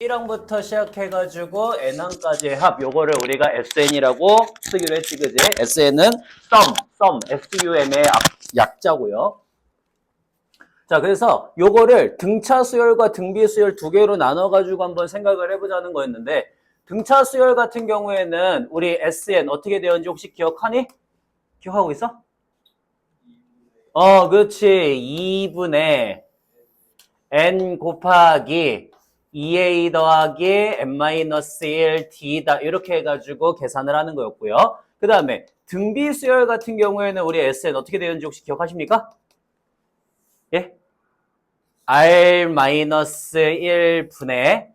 1항부터 시작해가지고 n항까지의 합, 요거를 우리가 SN이라고 쓰기로 했지, 그지? SN은 sum, SUM의 약자고요. 자, 그래서 요거를 등차 수열과 등비 수열 두 개로 나눠가지고 한번 생각을 해보자는 거였는데, 등차 수열 같은 경우에는 우리 SN 어떻게 되었는지 혹시 기억하니? 기억하고 있어? 그렇지. 2분의 n 곱하기 2a 더하기 n-1 d다 이렇게 해가지고 계산을 하는 거였고요. 그 다음에 등비 수열 같은 경우에는 우리 SN 어떻게 되는지 혹시 기억하십니까? 예? r-1분의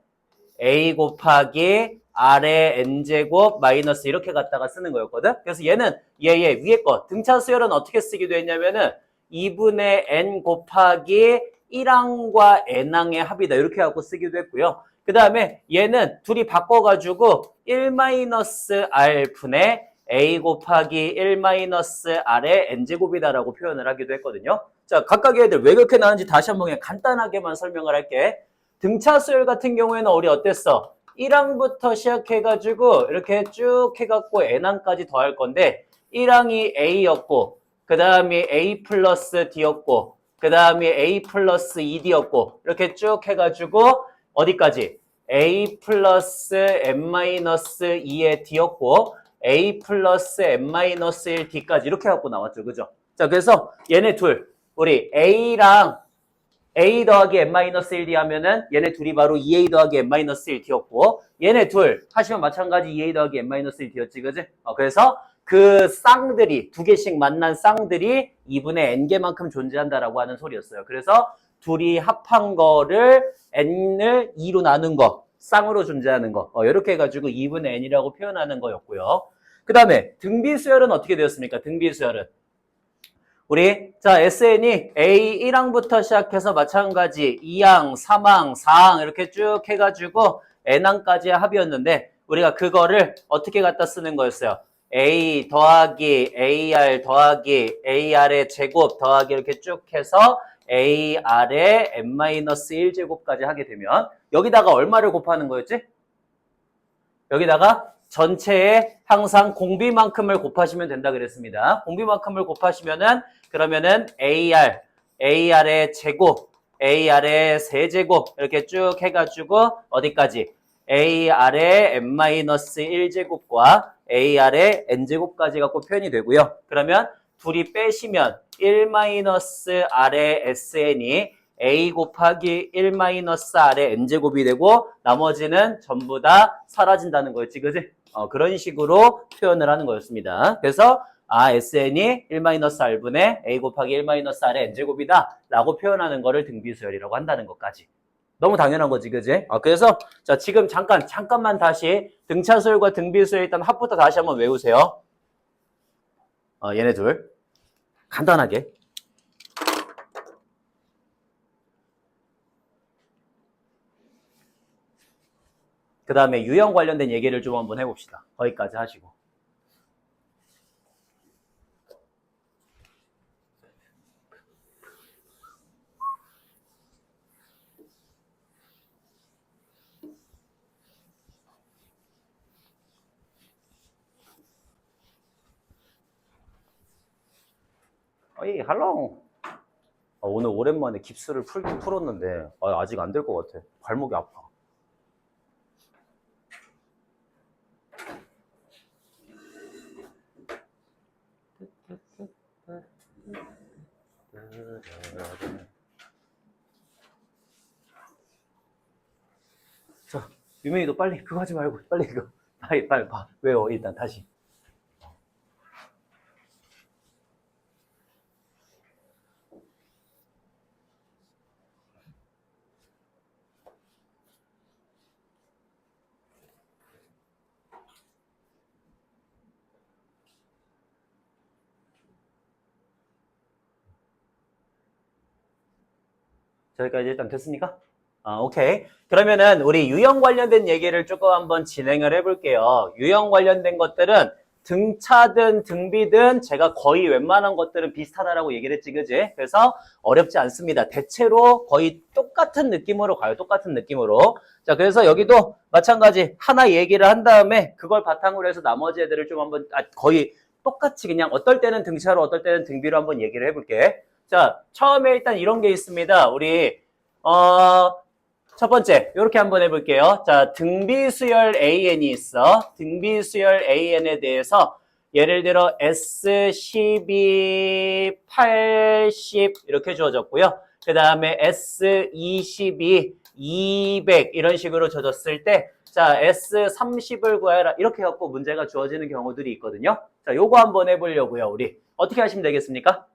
a 곱하기 r의 n제곱 마이너스 이렇게 갖다가 쓰는 거였거든. 그래서 얘는 얘 위에 거 등차 수열은 어떻게 쓰기도 했냐면은 2분의 n 곱하기 1항과 n항의 합이다 이렇게 하고 쓰기도 했고요. 그 다음에 얘는 둘이 바꿔가지고 1-r분의 a 곱하기 1-r의 n제곱이다라고 표현을 하기도 했거든요. 자, 각각의 애들 왜 그렇게 나는지 다시 한번 그냥 간단하게만 설명을 할게. 등차 수열 같은 경우에는 우리 어땠어? 1항부터 시작해가지고 이렇게 쭉 해갖고 n항까지 더할 건데 1항이 a였고 그 다음이 a 플러스 d였고 그 다음이 a 플러스 2d였고 이렇게 쭉 해가지고 어디까지? a 플러스 n-2의 d였고 a 플러스 n-1 d까지 이렇게 해갖고 나왔죠. 그죠? 자, 그래서 얘네 둘 우리 a랑 a 더하기 n-1d 하면은 얘네 둘이 바로 2a 더하기 n-1d였고 얘네 둘 하시면 마찬가지 2a 더하기 n-1d였지, 그지? 그래서 그 쌍들이 두 개씩 만난 쌍들이 2분의 n개만큼 존재한다라고 하는 소리였어요. 그래서 둘이 합한 거를 n을 2로 나눈 거, 쌍으로 존재하는 거 이렇게 해가지고 2분의 n이라고 표현하는 거였고요. 그 다음에 등비수열은 어떻게 되었습니까? 등비수열은 우리 자 SN이 A 1항부터 시작해서 마찬가지 2항, 3항, 4항 이렇게 쭉 해가지고 N항까지의 합이었는데 우리가 그거를 어떻게 갖다 쓰는 거였어요? A 더하기 AR 더하기 AR의 제곱 더하기 이렇게 쭉 해서 AR의 n-1제곱까지 하게 되면 여기다가 얼마를 곱하는 거였지? 여기다가 전체에 항상 공비만큼을 곱하시면 된다 그랬습니다. 공비만큼을 곱하시면은 그러면은 AR의 제곱, AR의 세제곱 이렇게 쭉 해가지고 어디까지? AR의 n-1제곱과 AR의 n제곱까지 갖고 표현이 되고요. 그러면 둘이 빼시면 1-r의 SN이 a 곱하기 1-r의 n제곱이 되고 나머지는 전부 다 사라진다는 거였지, 그지? 그런 식으로 표현을 하는 거였습니다. 그래서 SN이 1-r분의 a 곱하기 1-r의 n제곱이다 라고 표현하는 거를 등비수열이라고 한다는 것까지. 너무 당연한 거지, 그지? 그래서 자 지금 잠깐만 다시 등차수열과 등비수열 일단 합부터 다시 한번 외우세요. 얘네 둘 간단하게. 그 다음에 유형 관련된 얘기를 좀 한번 해봅시다. 거기까지 하시고. 어이, 할롱. 오늘 오랜만에 깁스를 풀긴 풀었는데 아직 안 될 것 같아. 발목이 아파. 자, 유명이도 빨리 그거 하지 말고 빨리 이거 빨리 봐. 외워 일단 다시. 저기까지 일단 됐습니까? 오케이. 그러면은 우리 유형 관련된 얘기를 조금 한번 진행을 해볼게요. 유형 관련된 것들은 등차든 등비든 제가 거의 웬만한 것들은 비슷하다라고 얘기를 했지, 그지? 그래서 어렵지 않습니다. 대체로 거의 똑같은 느낌으로 가요. 똑같은 느낌으로. 자, 그래서 여기도 마찬가지 하나 얘기를 한 다음에 그걸 바탕으로 해서 나머지 애들을 좀 한번 거의 똑같이 그냥 어떨 때는 등차로 어떨 때는 등비로 한번 얘기를 해볼게. 자, 처음에 일단 이런 게 있습니다. 우리 첫 번째, 이렇게 한번 해볼게요. 자, 등비수열 AN이 있어. 등비수열 AN에 대해서 예를 들어 S12, 80 이렇게 주어졌고요. 그 다음에 S22, 200 이런 식으로 주어졌을 때 자, S30을 구해라 이렇게 해갖고 문제가 주어지는 경우들이 있거든요. 자, 요거 한번 해보려고요. 우리 어떻게 하시면 되겠습니까?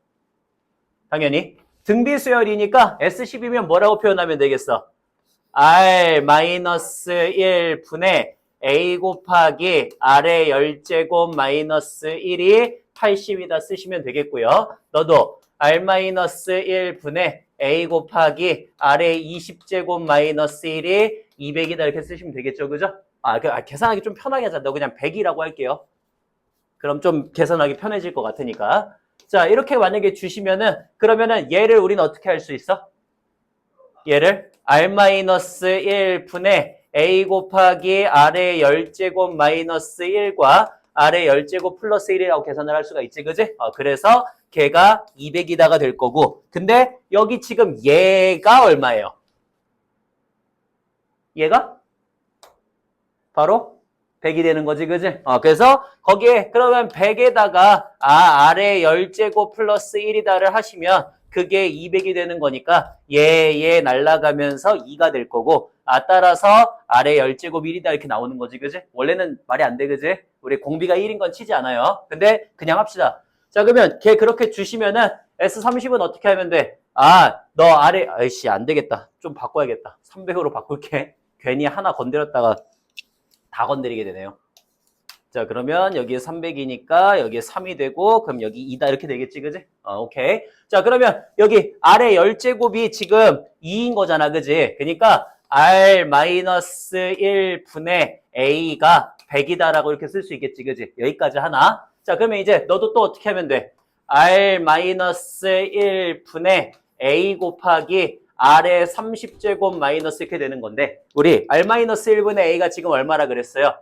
당연히 등비수열이니까 S12면 뭐라고 표현하면 되겠어? R-1 분의 A 곱하기 R의 10제곱 마이너스 1이 80이다 쓰시면 되겠고요. 너도 R-1 분의 A 곱하기 R의 20제곱 마이너스 1이 200이다 이렇게 쓰시면 되겠죠. 그죠? 계산하기 좀 편하게 하자. 너 그냥 100이라고 할게요. 그럼 좀 계산하기 편해질 것 같으니까. 자, 이렇게 만약에 주시면은 그러면은 얘를 우리는 어떻게 할 수 있어? 얘를 R-1 분의 A 곱하기 R의 10제곱 마이너스 1과 R의 10제곱 플러스 1이라고 계산을 할 수가 있지, 그지? 그래서 걔가 200이다가 될 거고 근데 여기 지금 얘가 얼마예요? 얘가? 바로 100이 되는 거지, 그지? 그래서 거기에 그러면 100에다가 R의 10제곱 플러스 1이다를 하시면 그게 200이 되는 거니까 얘 날라가면서 2가 될 거고 따라서 R의 10제곱 1이다 이렇게 나오는 거지, 그지? 원래는 말이 안 돼, 그지? 우리 공비가 1인 건 치지 않아요. 근데 그냥 합시다. 자, 그러면 걔 그렇게 주시면은 S30은 어떻게 하면 돼? 너 아래 아이씨 안 되겠다. 좀 바꿔야겠다. 300으로 바꿀게. 괜히 하나 건드렸다가 다 건드리게 되네요. 자, 그러면 여기에 300이니까 여기에 3이 되고 그럼 여기 2다 이렇게 되겠지, 그지? 오케이. 자, 그러면 여기 R의 10제곱이 지금 2인 거잖아, 그지? 그러니까 R-1 분의 A가 100이다라고 이렇게 쓸 수 있겠지, 그지? 여기까지 하나. 자, 그러면 이제 너도 또 어떻게 하면 돼? R-1 분의 A 곱하기 R의 30제곱 마이너스 이렇게 되는 건데 우리 R-1분의 A가 지금 얼마라 그랬어요?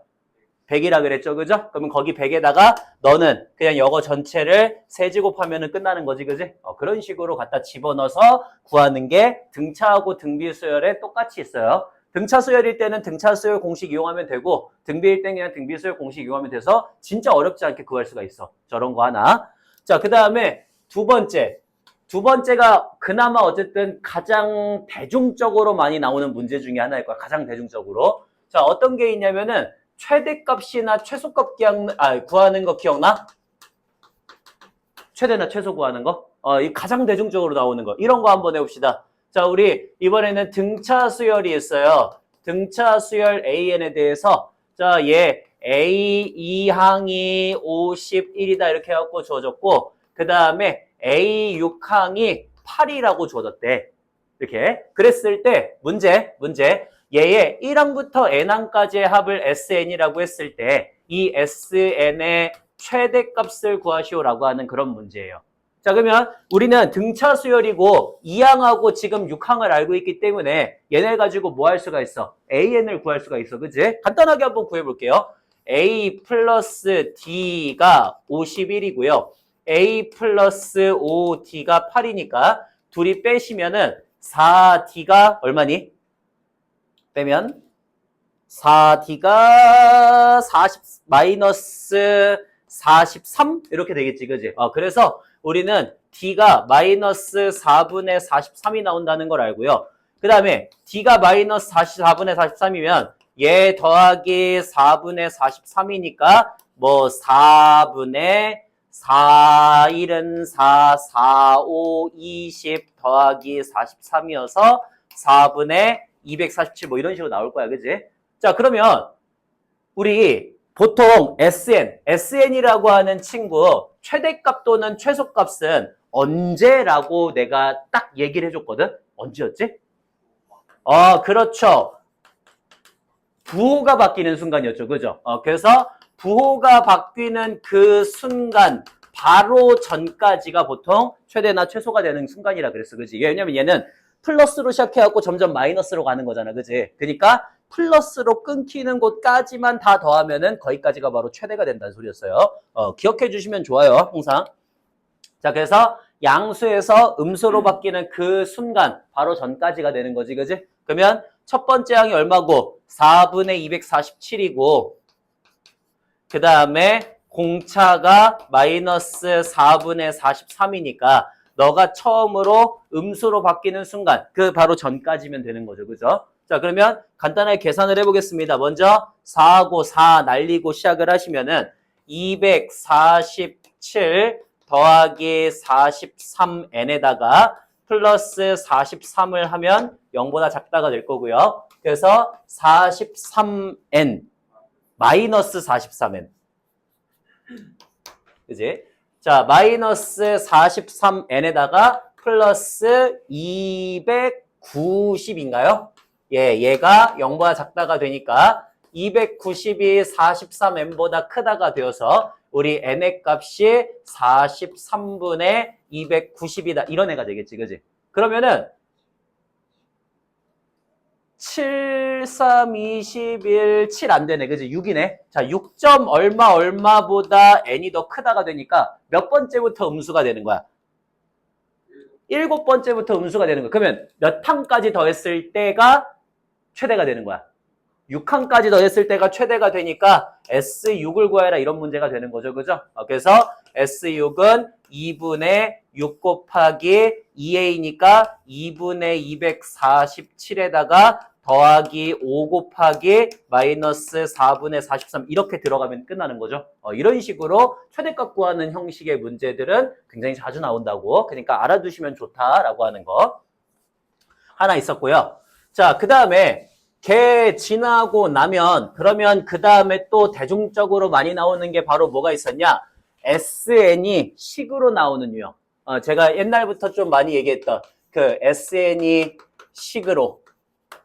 100이라 그랬죠, 그죠? 그러면 거기 100에다가 너는 그냥 이거 전체를 세제곱하면 끝나는 거지, 그지? 그런 식으로 갖다 집어넣어서 구하는 게 등차하고 등비 수열에 똑같이 있어요. 등차 수열일 때는 등차 수열 공식 이용하면 되고 등비일 때는 그냥 등비 수열 공식 이용하면 돼서 진짜 어렵지 않게 구할 수가 있어. 저런 거 하나. 자, 그 다음에 두 번째가 그나마 어쨌든 가장 대중적으로 많이 나오는 문제 중에 하나일 거야. 가장 대중적으로. 자, 어떤 게 있냐면은 최대값이나 최소값 구하는 거 기억나? 최대나 최소 구하는 거? 이 가장 대중적으로 나오는 거. 이런 거 한번 해봅시다. 자, 우리 이번에는 등차 수열이 있어요. 등차 수열 AN에 대해서 자, 얘 A2항이 51이다 이렇게 해갖고 주어졌고 그 다음에 A6항이 8이라고 주어졌대. 이렇게. 그랬을 때 문제 얘의 1항부터 n항까지의 합을 SN이라고 했을 때 이 SN의 최대값을 구하시오라고 하는 그런 문제예요. 자, 그러면 우리는 등차 수열이고 2항하고 지금 6항을 알고 있기 때문에 얘네 가지고 뭐 할 수가 있어? AN을 구할 수가 있어. 그치? 간단하게 한번 구해볼게요. A 플러스 D가 51이고요. A 플러스 5D가 8이니까 둘이 빼시면은 4D가 얼마니? 빼면 4D가 40 마이너스 43 이렇게 되겠지, 그지? 그래서 우리는 D가 마이너스 4분의 43이 나온다는 걸 알고요. 그 다음에 D가 마이너스 4분의 43이면 얘 더하기 4분의 43이니까 뭐 4분의 4, 1은 4, 4, 5, 20 더하기 43이어서 4분의 247 뭐 이런 식으로 나올 거야, 그지? 자, 그러면 우리 보통 SN이라고 하는 친구 최대값 또는 최소값은 언제라고 내가 딱 얘기를 해줬거든? 언제였지? 그렇죠. 부호가 바뀌는 순간이었죠, 그죠? 그래서 부호가 바뀌는 그 순간 바로 전까지가 보통 최대나 최소가 되는 순간이라 그랬어. 그지? 왜냐면 얘는 플러스로 시작해갖고 점점 마이너스로 가는 거잖아. 그지? 그러니까 플러스로 끊기는 곳까지만 다 더하면은 거기까지가 바로 최대가 된다는 소리였어요. 기억해 주시면 좋아요. 항상. 자, 그래서 양수에서 음수로 바뀌는 그 순간 바로 전까지가 되는 거지. 그지? 그러면 첫 번째 항이 얼마고? 4분의 247이고 그 다음에 공차가 마이너스 4분의 43이니까 너가 처음으로 음수로 바뀌는 순간 그 바로 전까지면 되는 거죠. 그죠? 자, 그러면 간단하게 계산을 해보겠습니다. 먼저 4하고 4 날리고 시작을 하시면은 247 더하기 43n에다가 플러스 43을 하면 0보다 작다가 될 거고요. 그래서 43n 마이너스 43n. 그지? 자, 마이너스 43n에다가 플러스 290인가요? 예, 얘가 0보다 작다가 되니까 290이 43n보다 크다가 되어서 우리 n의 값이 43분의 290이다. 이런 애가 되겠지, 그지? 그러면은 7, 3, 21, 7 안 되네. 그지? 6이네. 자, 6점 얼마보다 n이 더 크다가 되니까 몇 번째부터 음수가 되는 거야? 7번째부터 음수가 되는 거야. 그러면 몇 항까지 더했을 때가 최대가 되는 거야? 6항까지 더했을 때가 최대가 되니까 S6을 구해라 이런 문제가 되는 거죠. 그죠? 그래서 S6은 2분의 6 곱하기 2a니까 2분의 247에다가 더하기 5 곱하기 마이너스 4분의 43 이렇게 들어가면 끝나는 거죠. 이런 식으로 최대값 구하는 형식의 문제들은 굉장히 자주 나온다고. 그러니까 알아두시면 좋다라고 하는 거 하나 있었고요. 자, 그 다음에 걔 지나고 나면 그러면 그 다음에 또 대중적으로 많이 나오는 게 바로 뭐가 있었냐? SN이 식으로 나오는 유형. 제가 옛날부터 좀 많이 얘기했던 그 SN이 식으로.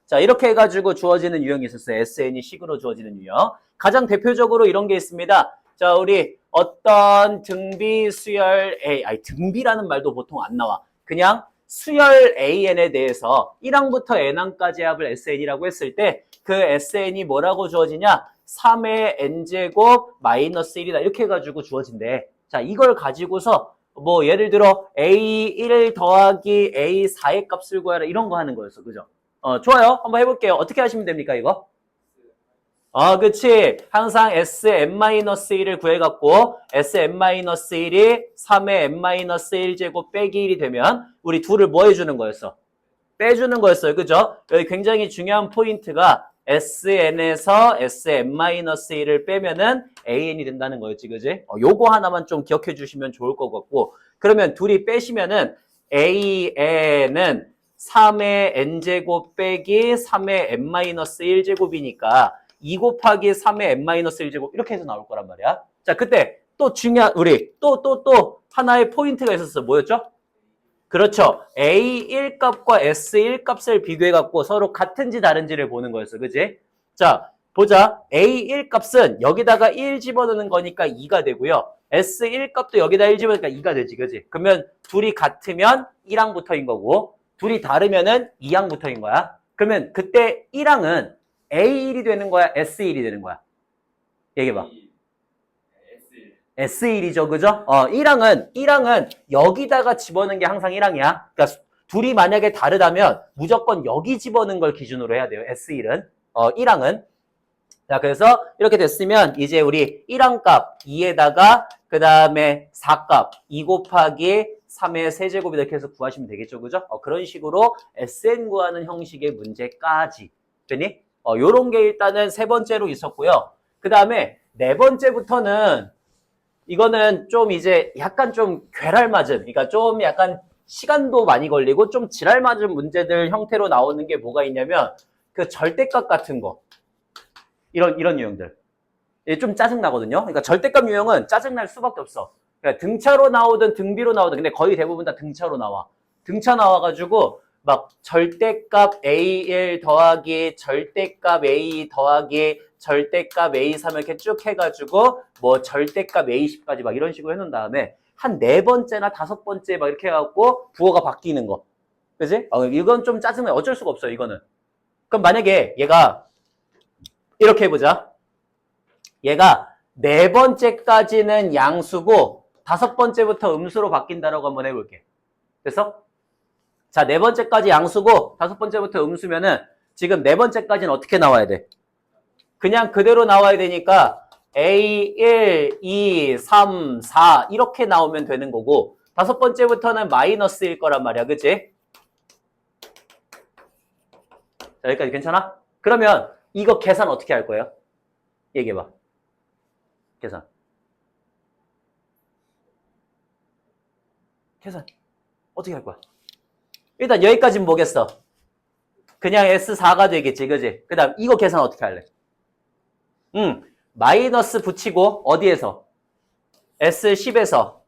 자, 이렇게 해가지고 주어지는 유형이 있었어요. SN이 식으로 주어지는 유형. 가장 대표적으로 이런 게 있습니다. 자, 우리 어떤 등비 수열 A, 등비라는 말도 보통 안 나와. 그냥 수열 AN에 대해서 1항부터 N항까지 합을 SN이라고 했을 때 그 SN이 뭐라고 주어지냐? 3의 N제곱 마이너스 1이다. 이렇게 해가지고 주어진대. 자, 이걸 가지고서 뭐 예를 들어 A1 더하기 A4의 값을 구하라 이런 거 하는 거였어. 그죠? 좋아요. 한번 해볼게요. 어떻게 하시면 됩니까, 이거? 그치. 항상 Sn-1을 구해갖고 Sn-1이 3의 n-1제곱 빼기 1이 되면 우리 둘을 뭐 해주는 거였어? 빼주는 거였어요. 그죠? 여기 굉장히 중요한 포인트가 Sn에서 Sn-1을 빼면은 AN이 된다는 거였지. 그지? 요거 하나만 좀 기억해 주시면 좋을 것 같고 그러면 둘이 빼시면은 AN은 3의 n제곱 빼기 3의 n-1제곱이니까 2 곱하기 3의 n-1제곱 이렇게 해서 나올 거란 말이야. 자, 그때 또 중요한 우리 또 하나의 포인트가 있었어. 뭐였죠? 그렇죠. A1 값과 S1 값을 비교해 갖고 서로 같은지 다른지를 보는 거였어. 그지? 자, 보자. A1 값은 여기다가 1 집어넣는 거니까 2가 되고요. S1 값도 여기다 1 집어넣으니까 2가 되지. 그지? 그러면 둘이 같으면 1항부터인 거고 둘이 다르면은 2항부터인 거야. 그러면 그때 1항은 A1이 되는 거야? S1이 되는 거야? 얘기해봐. S1이죠. 그죠? 1항은 여기다가 집어넣는 게 항상 1항이야. 그러니까 둘이 만약에 다르다면 무조건 여기 집어넣는 걸 기준으로 해야 돼요. S1은. 1항은. 자, 그래서 이렇게 됐으면 이제 우리 1항 값 2에다가 그 다음에 4값 2 곱하기 3의 세제곱 이렇게 해서 구하시면 되겠죠. 그죠? 그런 식으로 SN 구하는 형식의 문제까지. 됐니? 요런 게 일단은 세 번째로 있었고요. 그 다음에 네 번째부터는 이거는 좀 이제 약간 좀 괴랄맞은, 그러니까 좀 약간 시간도 많이 걸리고 좀 지랄맞은 문제들 형태로 나오는 게 뭐가 있냐면 그 절대값 같은 거. 이런 유형들. 좀 짜증나거든요. 그러니까 절대값 유형은 짜증날 수밖에 없어. 그러니까 등차로 나오든 등비로 나오든 근데 거의 대부분 다 등차로 나와. 등차 나와가지고 막 절대값 A1 더하기 절대값 A 더하기 절대값 A3 이렇게 쭉 해가지고 뭐 절대값 A10까지 막 이런 식으로 해놓은 다음에 한 4번째나 5번째 막 이렇게 해갖고 부호가 바뀌는 거. 그지? 이건 좀 짜증나요. 어쩔 수가 없어요, 이거는. 그럼 만약에 얘가 이렇게 해보자. 얘가 4번째까지는 양수고 5번째부터 음수로 바뀐다라고 한번 해볼게. 됐어? 자, 4번째까지 양수고 5번째부터 음수면은 지금 4번째까지는 어떻게 나와야 돼? 그냥 그대로 나와야 되니까 A1, 2, 3, 4 이렇게 나오면 되는 거고 5번째부터는 마이너스일 거란 말이야. 그치? 자, 여기까지 괜찮아? 그러면 이거 계산 어떻게 할 거예요? 얘기해봐. 계산. 어떻게 할 거야? 일단 여기까지는 뭐겠어? 그냥 S4가 되겠지, 그지? 그 다음 이거 계산 어떻게 할래? 마이너스 붙이고 어디에서? S10에서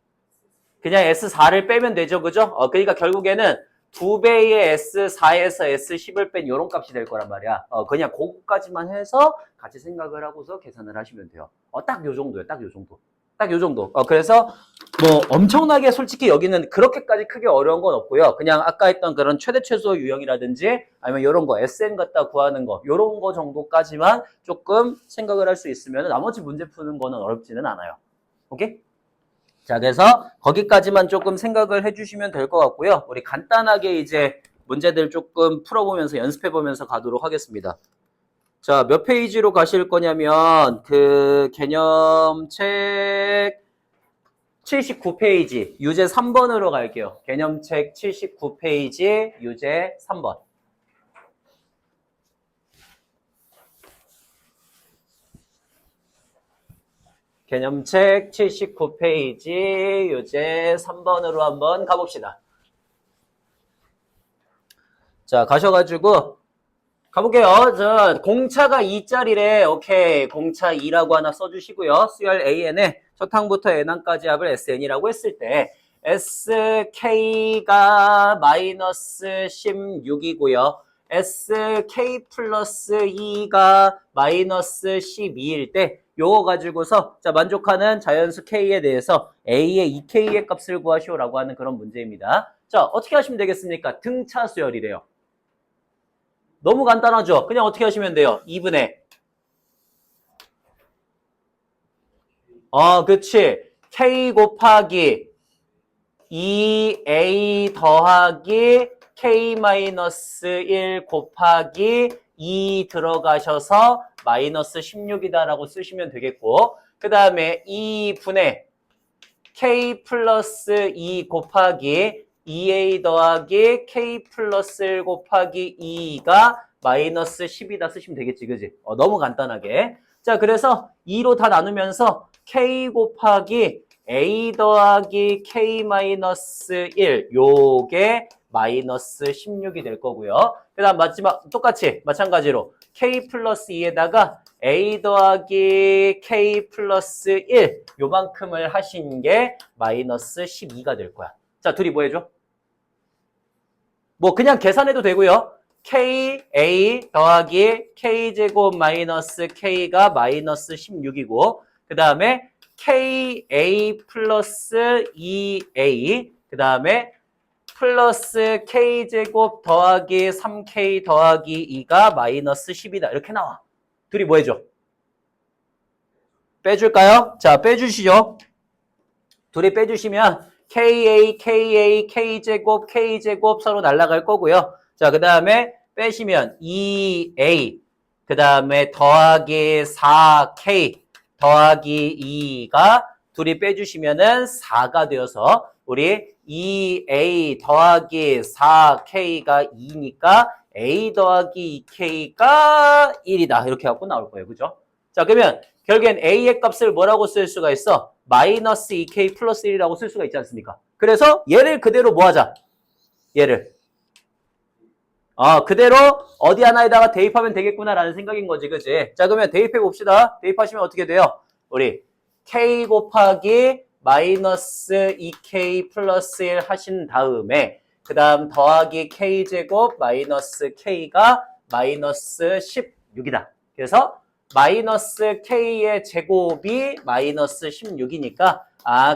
그냥 S4를 빼면 되죠, 그죠? 그러니까 결국에는 2배의 S4에서 S10을 뺀 요런 값이 될 거란 말이야. 그냥 그거까지만 해서 같이 생각을 하고서 계산을 하시면 돼요. 딱 요 정도예요, 딱 요 정도. 딱 요 정도. 그래서 뭐 엄청나게 솔직히 여기는 그렇게까지 크게 어려운 건 없고요. 그냥 아까 했던 그런 최대 최소 유형이라든지 아니면 이런 거 SN 갖다 구하는 거 이런 거 정도까지만 조금 생각을 할 수 있으면 나머지 문제 푸는 거는 어렵지는 않아요. 오케이? 자, 그래서 거기까지만 조금 생각을 해주시면 될 것 같고요. 우리 간단하게 이제 문제들 조금 풀어보면서 연습해보면서 가도록 하겠습니다. 자, 몇 페이지로 가실 거냐면 그 개념책 79페이지 유제 3번으로 갈게요. 개념책 79페이지 유제 3번. 개념책 79페이지 유제 3번으로 한번 가봅시다. 자, 가셔가지고 가볼게요. 자, 공차가 2짜리래. 오케이. 공차 2라고 하나 써주시고요. 수열 AN에 첫 항부터 N항까지 합을 SN이라고 했을 때 SK가 마이너스 16이고요. SK 플러스 2가 마이너스 12일 때 요거 가지고서 자 만족하는 자연수 K에 대해서 A의 2K의 값을 구하시오라고 하는 그런 문제입니다. 자, 어떻게 하시면 되겠습니까? 등차 수열이래요. 너무 간단하죠? 그냥 어떻게 하시면 돼요? 2분의 그치. K 곱하기 2A 더하기 K-1 곱하기 2 들어가셔서 마이너스 16이다라고 쓰시면 되겠고 그 다음에 2분의 K 플러스 2 곱하기 2A 더하기 K 플러스 1 곱하기 2가 마이너스 10이다 쓰시면 되겠지, 그지? 너무 간단하게. 자, 그래서 2로 다 나누면서 K 곱하기 A 더하기 K 마이너스 1 요게 마이너스 16이 될 거고요. 그 다음 마지막 똑같이 마찬가지로 K 플러스 2에다가 A 더하기 K 플러스 1 요만큼을 하신 게 마이너스 12가 될 거야. 자, 둘이 뭐 해줘? 뭐 그냥 계산해도 되고요. KA 더하기 K제곱 마이너스 K가 마이너스 16이고 그 다음에 KA 플러스 2A 그 다음에 플러스 K제곱 더하기 3K 더하기 2가 마이너스 10이다. 이렇게 나와. 둘이 뭐 해줘? 빼줄까요? 자, 빼주시죠. 둘이 빼주시면 KA, KA, K제곱, K제곱 서로 날아갈 거고요. 자, 그 다음에 빼시면 2A, 그 다음에 더하기 4K, 더하기 2가 둘이 빼주시면은 4가 되어서 우리 2A 더하기 4K가 2니까 A 더하기 2K가 1이다. 이렇게 갖고 나올 거예요. 그죠? 자, 그러면 결국엔 A의 값을 뭐라고 쓸 수가 있어? 마이너스 2K 플러스 1이라고 쓸 수가 있지 않습니까? 그래서 얘를 그대로 뭐 하자? 얘를. 그대로 어디 하나에다가 대입하면 되겠구나라는 생각인 거지, 그치? 자, 그러면 대입해 봅시다. 대입하시면 어떻게 돼요? 우리 K 곱하기 마이너스 2K 플러스 1 하신 다음에 그 다음 더하기 K제곱 마이너스 K가 마이너스 16이다. 그래서 마이너스 k의 제곱이 마이너스 16이니까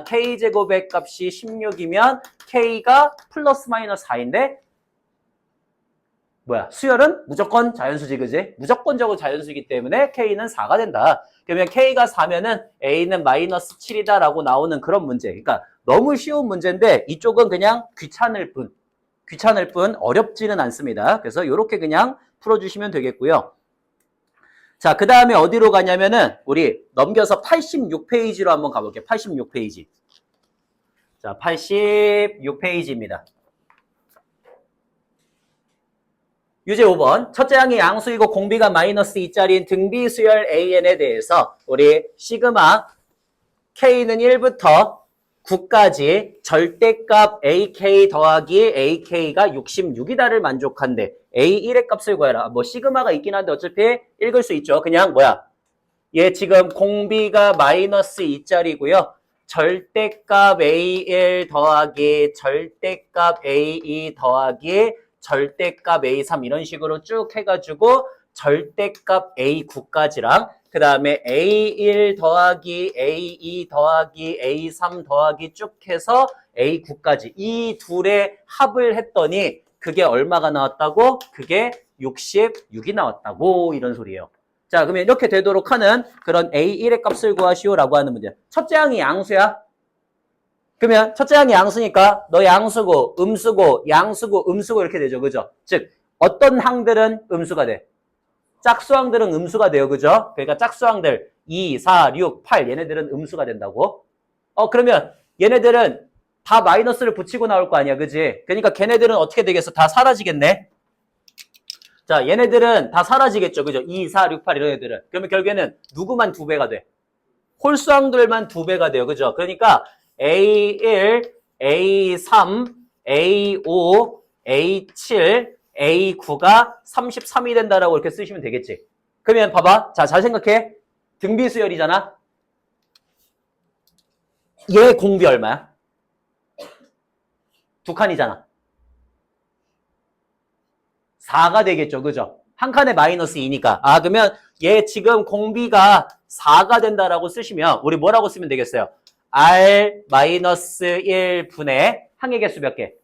k제곱의 값이 16이면 k가 플러스 마이너스 4인데 뭐야? 수열은 무조건 자연수지, 그지? 무조건적으로 자연수이기 때문에 K는 4가 된다. 그러면 K가 4면은 A는 마이너스 7이다라고 나오는 그런 문제. 그러니까 너무 쉬운 문제인데 이쪽은 그냥 귀찮을 뿐 어렵지는 않습니다. 그래서 이렇게 그냥 풀어주시면 되겠고요. 자, 그 다음에 어디로 가냐면은 우리 넘겨서 86페이지로 한번 가볼게요. 86페이지. 자, 86페이지입니다. 유제 5번. 첫째 항이 양수이고 공비가 마이너스 2짜리인 등비수열 AN에 대해서 우리 시그마 K는 1부터 9까지 절대값 AK 더하기 AK가 66이다를 만족한대. A1의 값을 구해라. 뭐 시그마가 있긴 한데 어차피 읽을 수 있죠. 그냥 뭐야. 얘 지금 공비가 마이너스 2짜리고요. 절대값 A1 더하기 절대값 A2 더하기 절대값 A3 이런 식으로 쭉 해가지고 절대값 A9까지랑 그 다음에 A1 더하기 A2 더하기 A3 더하기 쭉 해서 A9까지 이 둘의 합을 했더니 그게 얼마가 나왔다고? 그게 66이 나왔다고 이런 소리예요. 자, 그러면 이렇게 되도록 하는 그런 A1의 값을 구하시오라고 하는 문제. 첫째 항이 양수야. 그러면 첫째 항이 양수니까 너 양수고 음수고 양수고 음수고 이렇게 되죠. 그죠? 즉 어떤 항들은 음수가 돼? 짝수항들은 음수가 돼요. 그죠? 그러니까 짝수항들 2, 4, 6, 8 얘네들은 음수가 된다고. 그러면 얘네들은 다 마이너스를 붙이고 나올 거 아니야. 그지? 그러니까 걔네들은 어떻게 되겠어? 다 사라지겠네. 자, 얘네들은 다 사라지겠죠. 그죠? 2, 4, 6, 8 이런 애들은. 그러면 결국에는 누구만 2배가 돼? 홀수항들만 2배가 돼요. 그죠? 그러니까 A1, A3, A5, A7, A9가 33이 된다라고 이렇게 쓰시면 되겠지. 그러면 봐봐. 자, 잘 생각해. 등비수열이잖아. 얘 공비 얼마야? 2칸이잖아. 4가 되겠죠. 그죠? 한 칸에 마이너스 2니까. 그러면 얘 지금 공비가 4가 된다라고 쓰시면 우리 뭐라고 쓰면 되겠어요? R-1분의 항의 개수 몇 개?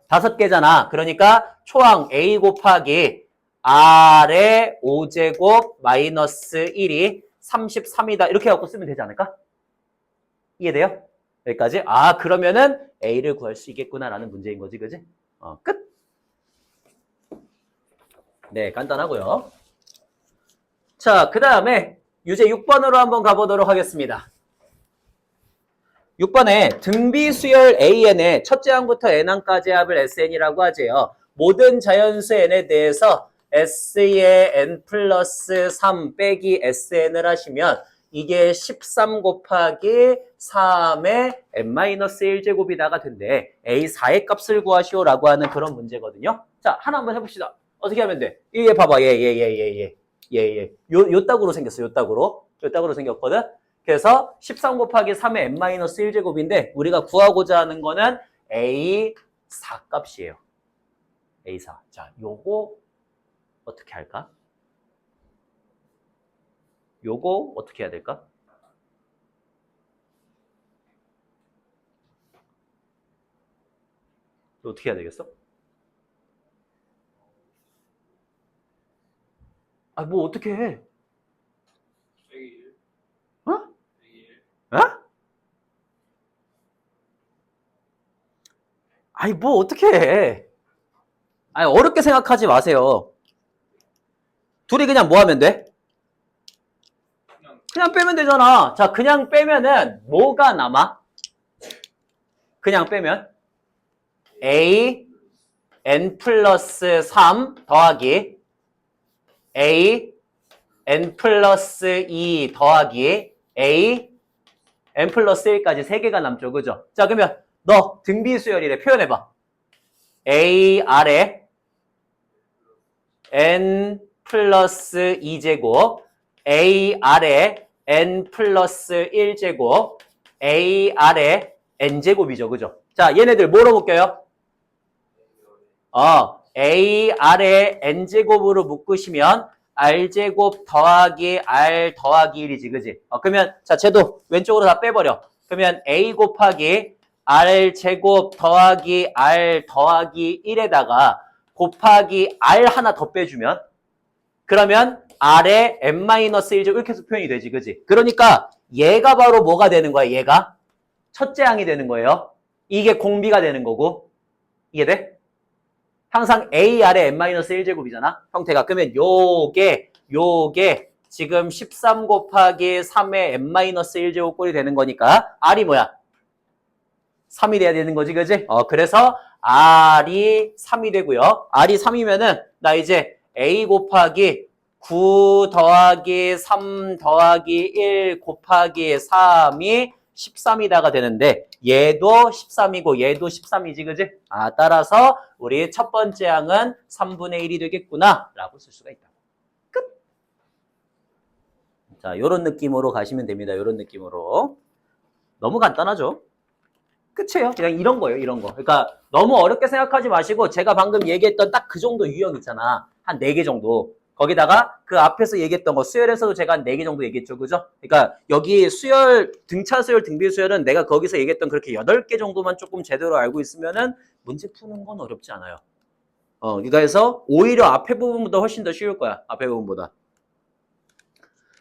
5개잖아. 그러니까 초항 A 곱하기 R의 5제곱 마이너스 1이 33이다. 이렇게 갖고 쓰면 되지 않을까? 이해돼요? 여기까지? 그러면은 A를 구할 수 있겠구나라는 문제인 거지. 그지? 끝. 네, 간단하고요. 자, 그 다음에 유제 6번으로 한번 가보도록 하겠습니다. 6번에 등비수열 AN의 첫째 항부터 N항까지의 합을 SN이라고 하지요. 모든 자연수 N에 대해서 S의 N 플러스 3 빼기 SN을 하시면 이게 13 곱하기 3의 N-1제곱이다가 된대. A4의 값을 구하시오라고 하는 그런 문제거든요. 자, 하나 한번 해봅시다. 어떻게 하면 돼? 얘 봐봐. 요 딱으로 생겼어. 요 딱으로 생겼거든. 그래서 13 곱하기 3의 N-1제곱인데 우리가 구하고자 하는 거는 A4 값이에요. A4. 자, 요거 어떻게 할까? 요거 어떻게 해야 될까? 어떻게 해야 되겠어? 뭐 어떻게 해? 어? 뭐 어떻게 해? 어렵게 생각하지 마세요. 둘이 그냥 뭐 하면 돼? 그냥 빼면 되잖아. 자, 그냥 빼면은 뭐가 남아? 그냥 빼면 A N 플러스 3 더하기 A N 플러스 2 더하기 A N 플러스 1까지 3개가 남죠. 그죠? 자, 그러면 너 등비수열이래. 표현해봐. A 아래 N 플러스 2제곱 A 아래 N 플러스 1제곱 A 아래 N제곱이죠. 그죠? 자, 얘네들 뭐로 묶여요? A 아래 N제곱으로 묶으시면 R제곱 더하기 R 더하기 1이지, 그지? 그러면, 자, 쟤도 왼쪽으로 다 빼버려. 그러면 A 곱하기 R제곱 더하기 R 더하기 1에다가 곱하기 R 하나 더 빼주면, 그러면 R에 n-1제곱 이렇게 해서 표현이 되지, 그지? 그러니까 얘가 바로 뭐가 되는 거야, 얘가? 첫째 항이 되는 거예요. 이게 공비가 되는 거고. 이해돼? 항상 AR의 n-1제곱이잖아, 형태가. 그러면 요게 지금 13 곱하기 3의 n-1제곱 꼴이 되는 거니까 R이 뭐야? 3이 돼야 되는 거지, 그지? 그래서 R이 3이 되고요. R이 3이면은 나 이제 A 곱하기 9 더하기 3 더하기 1 곱하기 3이 13이다가 되는데 얘도 13이고 얘도 13이지, 그지? 따라서 우리 첫 번째 항은 3분의 1이 되겠구나 라고 쓸 수가 있다. 끝! 자, 요런 느낌으로 가시면 됩니다. 요런 느낌으로. 너무 간단하죠? 끝이에요. 그냥 이런 거예요, 이런 거. 그러니까 너무 어렵게 생각하지 마시고 제가 방금 얘기했던 딱 그 정도 유형 있잖아. 한 4개 정도. 거기다가 그 앞에서 얘기했던 거 수열에서도 제가 한 4개 정도 얘기했죠, 그죠? 그러니까 여기 수열, 등차 수열, 등비 수열은 내가 거기서 얘기했던 그렇게 8개 정도만 조금 제대로 알고 있으면은 문제 푸는 건 어렵지 않아요. 그러니까 해서 오히려 앞에 부분보다 훨씬 더 쉬울 거야, 앞에 부분보다.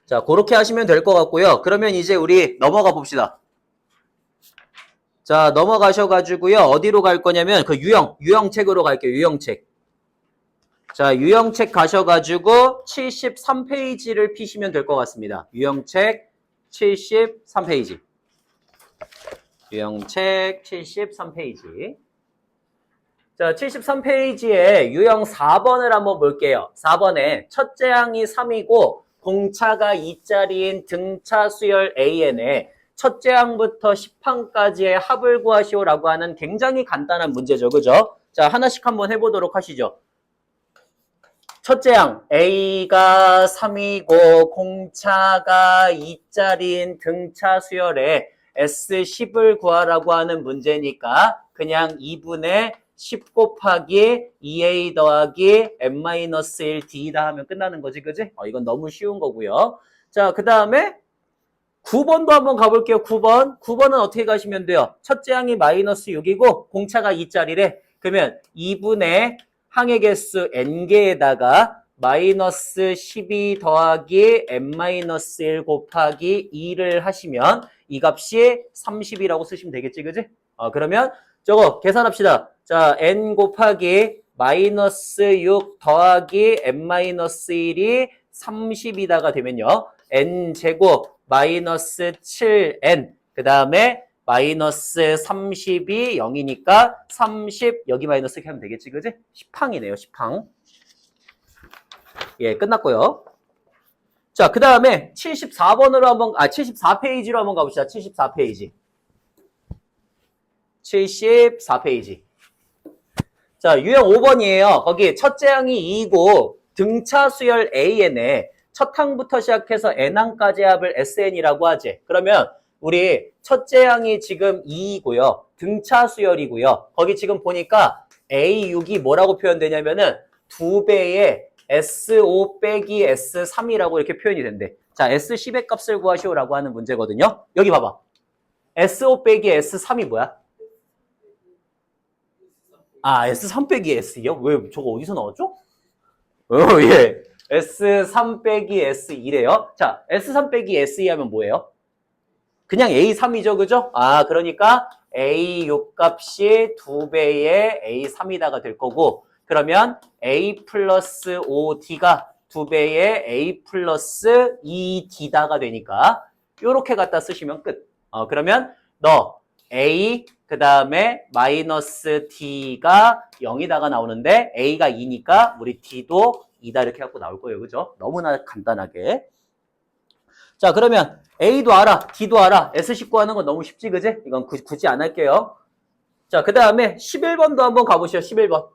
자, 그렇게 하시면 될 것 같고요. 그러면 이제 우리 넘어가 봅시다. 자, 넘어가셔가지고요. 어디로 갈 거냐면 그 유형책으로 갈게요, 유형책. 자, 유형책 가셔가지고 73페이지를 피시면 될 것 같습니다. 유형책 73페이지. 유형책 73페이지. 자, 73페이지에 유형 4번을 한번 볼게요. 4번에 첫째 항이 3이고 공차가 2짜리인 등차 수열 AN에 첫째 항부터 10항까지의 합을 구하시오라고 하는 굉장히 간단한 문제죠, 그죠? 자, 하나씩 한번 해보도록 하시죠. 첫째 항 A가 3이고 공차가 2짜리인 등차 수열에 S10을 구하라고 하는 문제니까 그냥 2분의 10 곱하기 2A 더하기 n-1D다 하면 끝나는 거지, 그지? 이건 너무 쉬운 거고요. 자, 그 다음에 9번도 한번 가볼게요. 9번은 어떻게 가시면 돼요? 첫째 항이 마이너스 6이고 공차가 2짜리래. 그러면 2분의 항의 개수 n개에다가 마이너스 12 더하기 n-1 곱하기 2를 하시면 이 값이 30이라고 쓰시면 되겠지, 그지? 그러면 저거 계산합시다. 자, n 곱하기 마이너스 6 더하기 n-1이 30이다가 되면요. n제곱 마이너스 7n 그 다음에 마이너스 30이 0이니까 30 여기 마이너스 이렇게 하면 되겠지, 그지? 10항이네요, 10항. 예, 끝났고요. 자, 그 다음에 74번으로 한번 74페이지로 한번 가봅시다. 74페이지. 74페이지. 자, 유형 5번이에요. 거기 첫째 항이 2이고 등차 수열 AN에 첫 항부터 시작해서 n항까지 합을 SN이라고 하지. 그러면 우리 첫째 항이 지금 2이고요. 등차 수열이고요. 거기 지금 보니까 A6이 뭐라고 표현되냐면은 2배의 S5 빼기 S3이라고 이렇게 표현이 된대. 자, S10의 값을 구하시오라고 하는 문제거든요. 여기 봐봐. S5 빼기 S3이 뭐야? S3 빼기 S요? 왜 저거 어디서 나왔죠? 예. S3 빼기 S2래요. 자, S3 빼기 S2 하면 뭐예요? 그냥 A3이죠, 그죠? 그러니까 A6 값이 2배의 A3이다가 될 거고, 그러면 A 플러스 5D가 2배의 A 플러스 2D다가 되니까, 요렇게 갖다 쓰시면 끝. 그러면 너 A, 그 다음에 마이너스 D가 0이다가 나오는데, A가 2니까 우리 D도 2다 이렇게 갖고 나올 거예요, 그죠? 너무나 간단하게. 자, 그러면 A도 알아, D도 알아. S10 구하는 건 너무 쉽지, 그지? 이건 굳이 안 할게요. 자, 그 다음에 11번도 한번 가보시죠, 11번.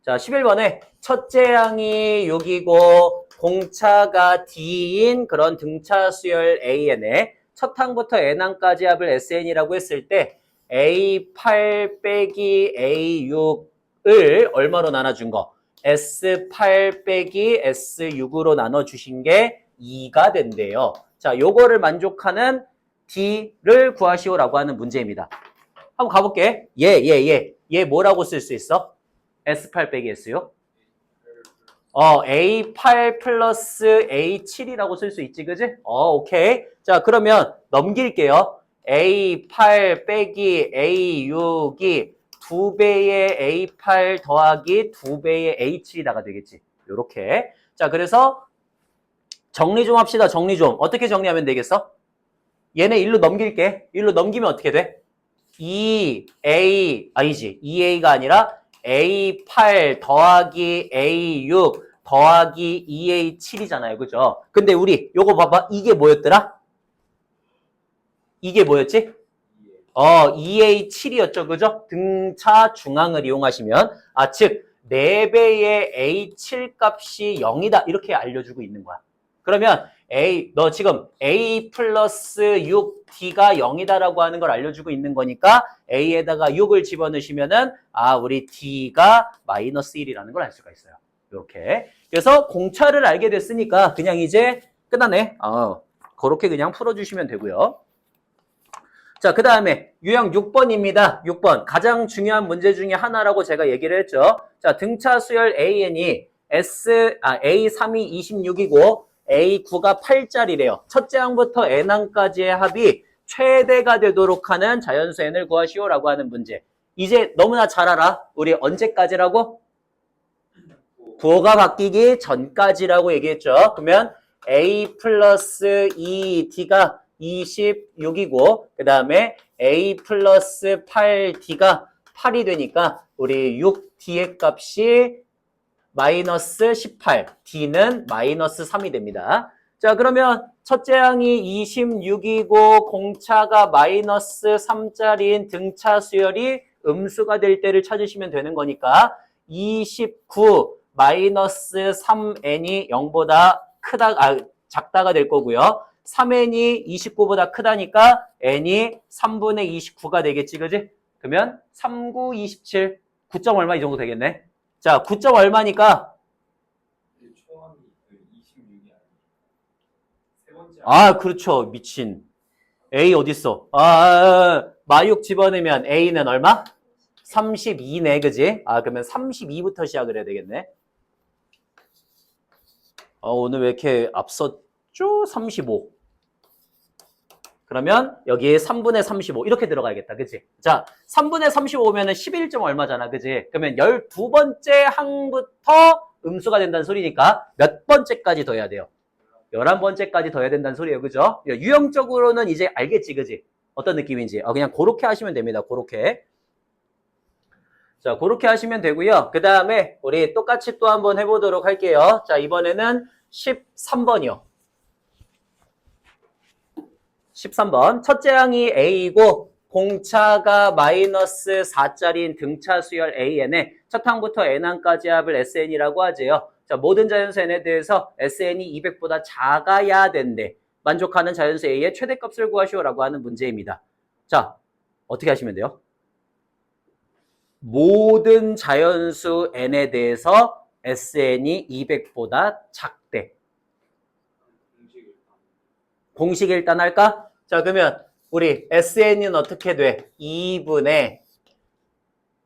자, 11번에 첫째 항이 6이고 공차가 D인 그런 등차 수열 AN에 첫 항부터 n항까지 합을 SN이라고 했을 때 A8 빼기 A6을 얼마로 나눠준 거? S8 빼기 S6으로 나눠주신 게 2가 된대요. 자, 요거를 만족하는 D를 구하시오라고 하는 문제입니다. 한번 가볼게. 얘 뭐라고 쓸 수 있어? S8 빼기 S요? A8 플러스 A7이라고 쓸 수 있지, 그지? 오케이. 자, 그러면 넘길게요. A8 빼기 A6이 2배의 A8 더하기 2배의 A7이다가 되겠지. 요렇게. 자, 그래서 정리 좀 합시다. 정리 좀. 어떻게 정리하면 되겠어? 얘네 일로 넘길게. 일로 넘기면 어떻게 돼? 2A, 아니지. 2A가 아니라 A8 더하기 A6 더하기 2A7이잖아요. 그죠? 근데 우리 요거 봐봐. 이게 뭐였더라? 이게 뭐였지? 2A7이었죠. 그죠? 등차 중앙을 이용하시면 즉 4배의 A7 값이 0이다. 이렇게 알려주고 있는 거야. 그러면 너 지금 A 플러스 6D가 0이다라고 하는 걸 알려주고 있는 거니까 A에다가 6을 집어넣으시면은 우리 D가 마이너스 1이라는 걸 알 수가 있어요. 이렇게. 그래서 공차를 알게 됐으니까 그냥 이제 끝나네. 그렇게 그냥 풀어주시면 되고요. 자, 그 다음에 유형 6번입니다. 6번. 가장 중요한 문제 중에 하나라고 제가 얘기를 했죠. 자, 등차 수열 AN이 A3이 26이고 A9가 8짜리래요. 첫째 항부터 N항까지의 합이 최대가 되도록 하는 자연수 N을 구하시오라고 하는 문제. 이제 너무나 잘 알아. 우리 언제까지라고? 부호가 바뀌기 전까지라고 얘기했죠. 그러면 A 플러스 2D가 26이고 그 다음에 A 플러스 8D가 8이 되니까 우리 6D의 값이 마이너스 18, D는 마이너스 3이 됩니다. 자, 그러면 첫째 항이 26이고 공차가 마이너스 3짜리인 등차 수열이 음수가 될 때를 찾으시면 되는 거니까 29 마이너스 3n이 0보다 작다가 될 거고요. 3n이 29보다 크다니까 n이 3분의 29가 되겠지, 그지? 그러면 3, 9, 27, 9점 얼마 이 정도 되겠네. 자, 9점 얼마니까? 그렇죠. 미친. A 어딨어? 마육 집어넣으면 A는 얼마? 32네, 그지? 그러면 32부터 시작을 해야 되겠네. 오늘 왜 이렇게 앞섰죠? 35. 그러면 여기에 3분의 35 이렇게 들어가야겠다. 그치? 자, 3분의 35면은 11점 얼마잖아. 그치? 그러면 12번째 항부터 음수가 된다는 소리니까 몇 번째까지 더해야 돼요? 11번째까지 더해야 된다는 소리예요. 그죠? 유형적으로는 이제 알겠지. 그치? 어떤 느낌인지. 그냥 그렇게 하시면 됩니다. 그렇게. 자, 그렇게 하시면 되고요. 그 다음에 우리 똑같이 또 한번 해보도록 할게요. 자, 이번에는 13번이요. 13번. 첫째 항이 A이고 공차가 마이너스 4짜리인 등차 수열 AN에 첫 항부터 N항까지 합을 SN이라고 하지요. 자, 모든 자연수 N에 대해서 SN이 200보다 작아야 된대. 만족하는 자연수 A의 최대값을 구하시오라고 하는 문제입니다. 자, 어떻게 하시면 돼요? 모든 자연수 N에 대해서 SN이 200보다 작대. 공식 일단 할까? 자, 그러면 우리 SN은 어떻게 돼? 2분의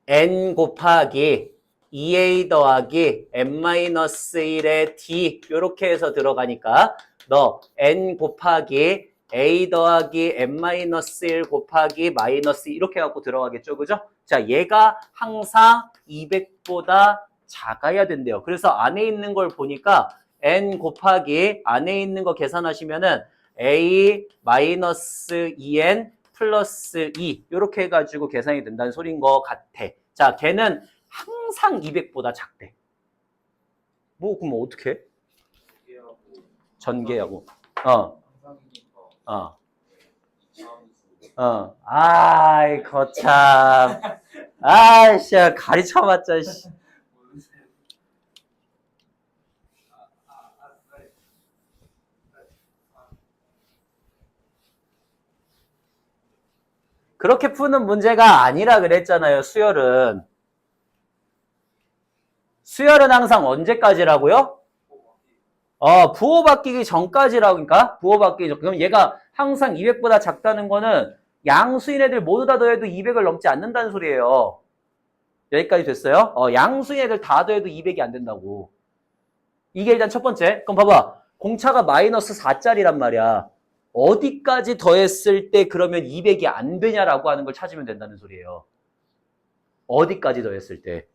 N 곱하기 2A 더하기 N-1의 D 이렇게 해서 들어가니까 너 N 곱하기 A 더하기 N-1 곱하기 마이너스 이렇게 갖고 들어가겠죠. 그죠? 자, 얘가 항상 200보다 작아야 된대요. 그래서 안에 있는 걸 보니까 N 곱하기 안에 있는 거 계산하시면은 A 마이너스 2N 플러스 2 이렇게 해가지고 계산이 된다는 소리인 것 같아. 자, 걔는 항상 200보다 작대. 그럼 어떻게 해? 전개하고. 아이, 거참. 아이씨, 가르쳐봤자, 씨. 그렇게 푸는 문제가 아니라 그랬잖아요, 수열은. 수열은 항상 언제까지라고요? 부호 바뀌기 전까지라니까. 부호 바뀌기 전. 그럼 얘가 항상 200보다 작다는 거는 양수인 애들 모두 다 더해도 200을 넘지 않는다는 소리예요. 여기까지 됐어요? 양수인 애들 다 더해도 200이 안 된다고. 이게 일단 첫 번째. 그럼 봐봐. 공차가 마이너스 4짜리란 말이야. 어디까지 더했을 때 그러면 200이 안 되냐라고 하는 걸 찾으면 된다는 소리예요. 어디까지 더했을 때.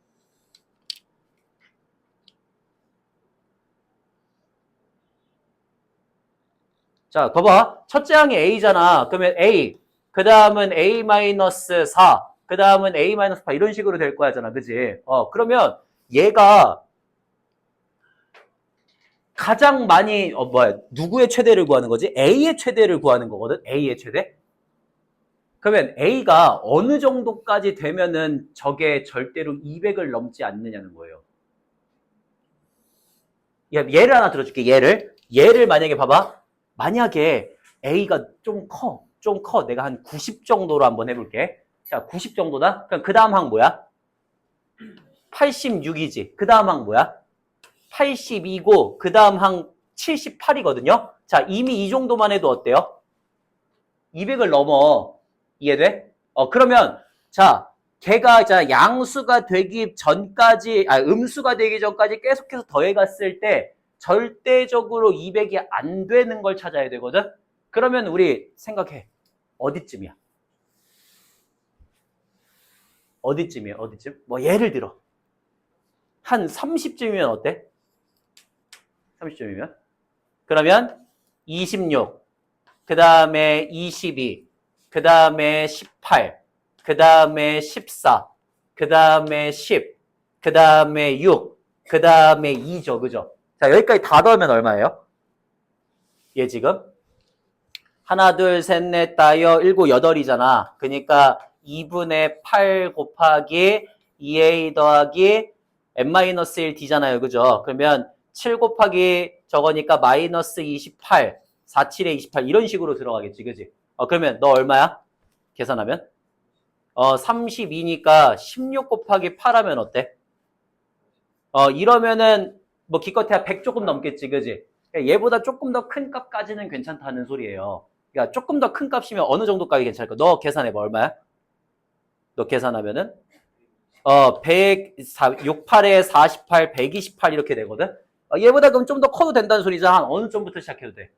자, 봐봐. 첫째 항이 A잖아. 그러면 A, 그 다음은 A-4, 그 다음은 A-8 이런 식으로 될 거야잖아. 그지? 그러면 얘가 가장 많이, 누구의 최대를 구하는 거지? A의 최대를 구하는 거거든? A의 최대? 그러면 A가 어느 정도까지 되면은 저게 절대로 200을 넘지 않느냐는 거예요. 예를 하나 들어줄게, 얘를 만약에 봐봐. 만약에 A가 좀 커. 내가 한 90 정도로 한번 해볼게. 자, 90 정도다? 그럼 그 다음 항 뭐야? 86이지. 그 다음 항 뭐야? 82고, 그 다음 항 78이거든요? 자, 이미 이 정도만 해도 어때요? 200을 넘어. 이해돼? 그러면, 자, 걔가 양수가 되기 전까지, 음수가 되기 전까지 계속해서 더해갔을 때, 절대적으로 200이 안 되는 걸 찾아야 되거든? 그러면 우리 생각해. 어디쯤이야? 어디쯤? 뭐, 예를 들어. 한 30쯤이면 어때? 30쯤이면? 그러면 26, 그 다음에 22, 그 다음에 18, 그 다음에 14, 그 다음에 10, 그 다음에 6, 그 다음에 2죠. 그죠? 자, 여기까지 다 더하면 얼마예요? 얘 지금? 하나, 둘, 셋, 넷, 다여, 일곱, 여덟이잖아. 그러니까 2분의 8 곱하기 2a 더하기 n-1d잖아요. 그죠? 그러면 7 곱하기 저거니까 마이너스 28, 4, 7에 28 이런 식으로 들어가겠지. 그지? 그러면 너 얼마야? 계산하면? 32니까 16 곱하기 8 하면 어때? 이러면은 뭐 기껏해야 100 조금 넘겠지. 그지? 얘보다 조금 더 큰 값까지는 괜찮다는 소리예요. 그러니까 조금 더 큰 값이면 어느 정도까지 괜찮을까? 너 계산해봐. 얼마야? 너 계산하면은 68에 48, 128 이렇게 되거든? 얘보다 그럼 좀 더 커도 된다는 소리죠. 한 어느 점부터 시작해도 돼?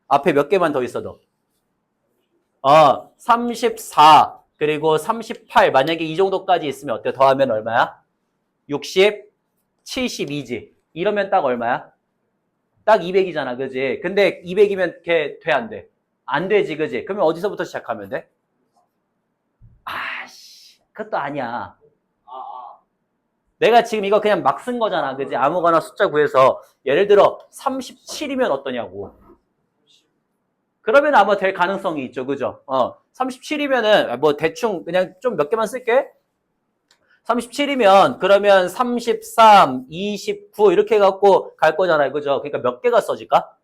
앞에 몇 개만 더 있어도. 34, 그리고 38, 만약에 이 정도까지 있으면 어때? 더하면 얼마야? 60, 72지. 이러면 딱 얼마야? 딱 200이잖아, 그지? 근데 200이면 걔 돼, 안 돼? 안 되지, 그지? 그러면 어디서부터 시작하면 돼? 아씨, 그것도 아니야. 내가 지금 이거 그냥 막 쓴 거잖아, 그지? 아무거나 숫자 구해서. 예를 들어, 37이면 어떠냐고. 그러면 아마 될 가능성이 있죠, 그죠? 37이면은, 뭐, 대충 그냥 좀 몇 개만 쓸게. 37이면, 그러면 33, 29, 이렇게 해갖고 갈 거잖아요, 그죠? 그러니까 몇 개가 써질까?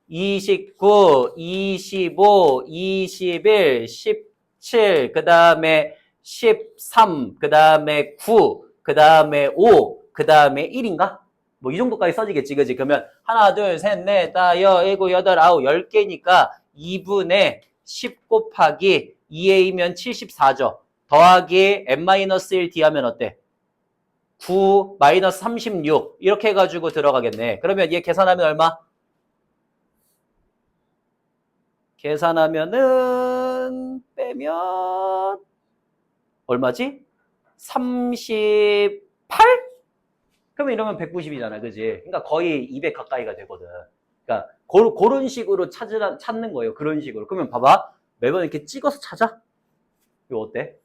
29, 25, 21, 17, 그 다음에 13, 그 다음에 9, 그 다음에 5, 그 다음에 1인가? 뭐 이 정도까지 써지겠지, 그지? 그러면 하나, 둘, 셋, 넷, 다, 여, 일곱, 여덟, 아홉, 10개니까 2분의 10 곱하기 2a면 74죠. 더하기 n-1d 하면 어때? 9, 마이너스 36 이렇게 해가지고 들어가겠네. 그러면 얘 계산하면 얼마? 계산하면은 빼면 얼마지? 38? 그러면 이러면 190이잖아. 그지? 그러니까 거의 200 가까이가 되거든. 그러니까 그런 식으로 찾는 거예요. 그런 식으로. 그러면 봐봐. 매번 이렇게 찍어서 찾아? 이거 어때?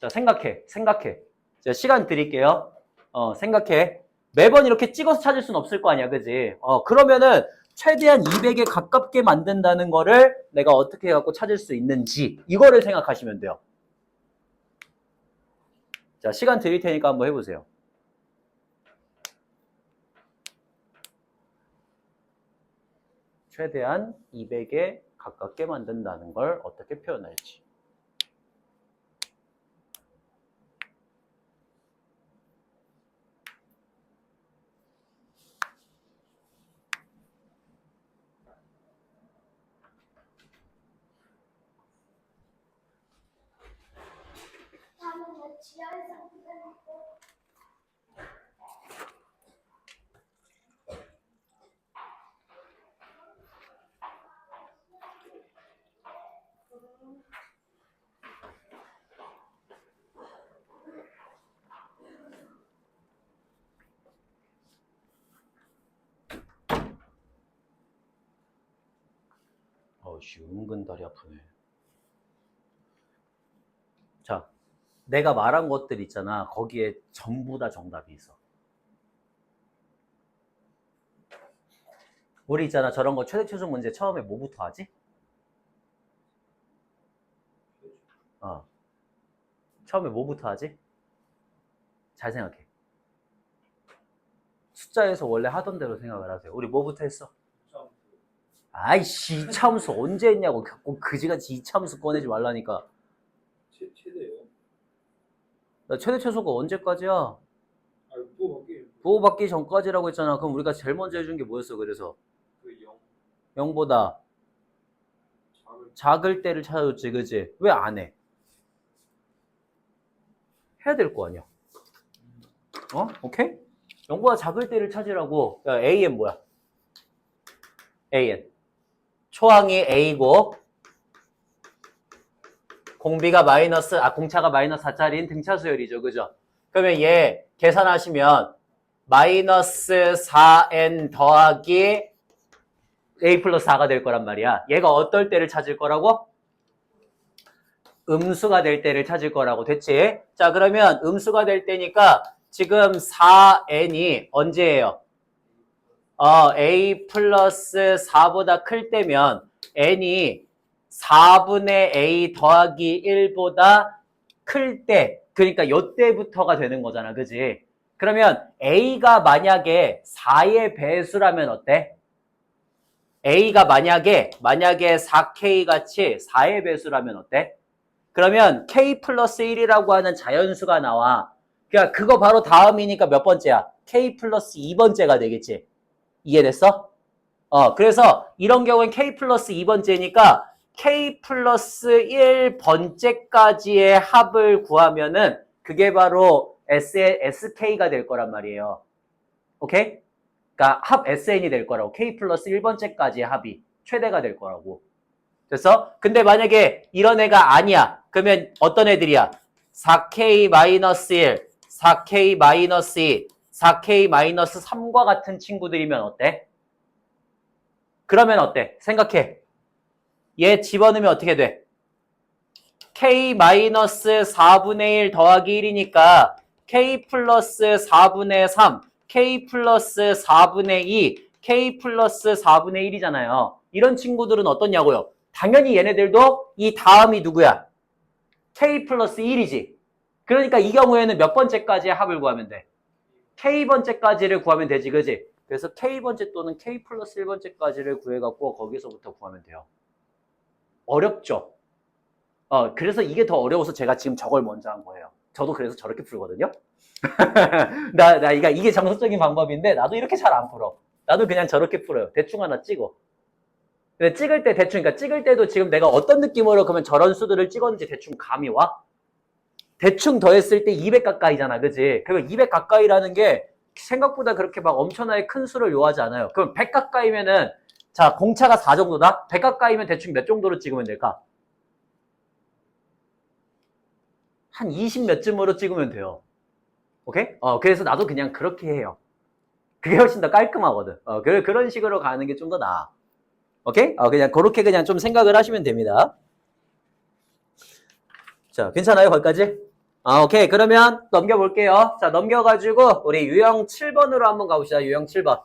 자, 생각해. 자, 시간 드릴게요. 생각해. 매번 이렇게 찍어서 찾을 수는 없을 거 아니야. 그지? 그러면은 최대한 200에 가깝게 만든다는 거를 내가 어떻게 해갖고 찾을 수 있는지 이거를 생각하시면 돼요. 자, 시간 드릴 테니까 한번 해보세요. 최대한 200에 가깝게 만든다는 걸 어떻게 표현할지. 씨, 은근 다리 아프네. 자, 내가 말한 것들 있잖아. 거기에 전부 다 정답이 있어. 우리 있잖아. 저런 거 최대 최소 문제 처음에 뭐부터 하지? 처음에 뭐부터 하지? 잘 생각해. 숫자에서 원래 하던 대로 생각을 하세요. 우리 뭐부터 했어? 아이씨, 이차함수 언제 했냐고. 꼭 그지같이 이차함수 꺼내지 말라니까. 최대요? 나 최대 최소가 언제까지야? 아, 부호받기 전까지라고 했잖아. 그럼 우리가 제일 먼저 해준 게 뭐였어? 그래서 그 0. 0보다 작을 때를 찾아줬지, 그지? 왜 안 해? 해야 될 거 아니야. 오케이? 0보다 작을 때를 찾으라고. 야, AN 뭐야? AN. 초항이 A고, 공차가 마이너스 4짜리인 등차 수열이죠. 그죠? 그러면 얘 계산하시면 마이너스 4n 더하기 a 플러스 4가 될 거란 말이야. 얘가 어떨 때를 찾을 거라고? 음수가 될 때를 찾을 거라고. 됐지? 자, 그러면 음수가 될 때니까 지금 4n이 언제예요? a 플러스 4보다 클 때면 n이 4분의 a 더하기 1보다 클 때, 그러니까 요때부터가 되는 거잖아. 그지? 그러면 a가 만약에 4의 배수라면 어때? a가 만약에 4k 같이 4의 배수라면 어때? 그러면 k 플러스 1이라고 하는 자연수가 나와. 그러니까 그거 바로 다음이니까 몇 번째야? k 플러스 2번째가 되겠지. 이해됐어? 그래서 이런 경우엔 k 플러스 2번째니까 k 플러스 1번째까지의 합을 구하면은 그게 바로 sk가 될 거란 말이에요. 오케이? 그러니까 합 sn이 될 거라고. k 플러스 1번째까지의 합이 최대가 될 거라고. 됐어? 근데 만약에 이런 애가 아니야. 그러면 어떤 애들이야? 4k-1, 4k-2, 4k-3과 같은 친구들이면 어때? 그러면 어때? 생각해. 얘 집어넣으면 어떻게 돼? k-4분의 1 더하기 1이니까 k 플러스 4분의 3, k 플러스 4분의 2, k 플러스 4분의 1이잖아요. 이런 친구들은 어떻냐고요? 당연히 얘네들도 이 다음이 누구야? k 플러스 1이지. 그러니까 이 경우에는 몇 번째까지의 합을 구하면 돼? k번째까지를 구하면 되지, 그지? 그래서 k번째 또는 k 플러스 1번째까지를 구해갖고 거기서부터 구하면 돼요. 어렵죠? 그래서 이게 더 어려워서 제가 지금 저걸 먼저 한 거예요. 저도 그래서 저렇게 풀거든요? 이게 정석적인 방법인데, 나도 이렇게 잘 안 풀어. 나도 그냥 저렇게 풀어요. 대충 하나 찍어. 근데 찍을 때 그러니까 찍을 때도 지금 내가 어떤 느낌으로 그러면 저런 수들을 찍었는지 대충 감이 와? 대충 더했을 때 200 가까이잖아, 그지? 그러면 200 가까이라는 게 생각보다 그렇게 막 엄청나게 큰 수를 요하지 않아요. 그럼 100 가까이면은, 자, 공차가 4 정도다? 100 가까이면 대충 몇 정도로 찍으면 될까? 한 20 몇쯤으로 찍으면 돼요. 오케이? 그래서 나도 그냥 그렇게 해요. 그게 훨씬 더 깔끔하거든. 그런 식으로 가는 게 좀 더 나아. 오케이? 그냥 그렇게 그냥 좀 생각을 하시면 됩니다. 자, 괜찮아요? 거기까지? 오케이. 그러면 넘겨볼게요. 자, 넘겨가지고 우리 유형 7번으로 한번 가봅시다. 유형 7번.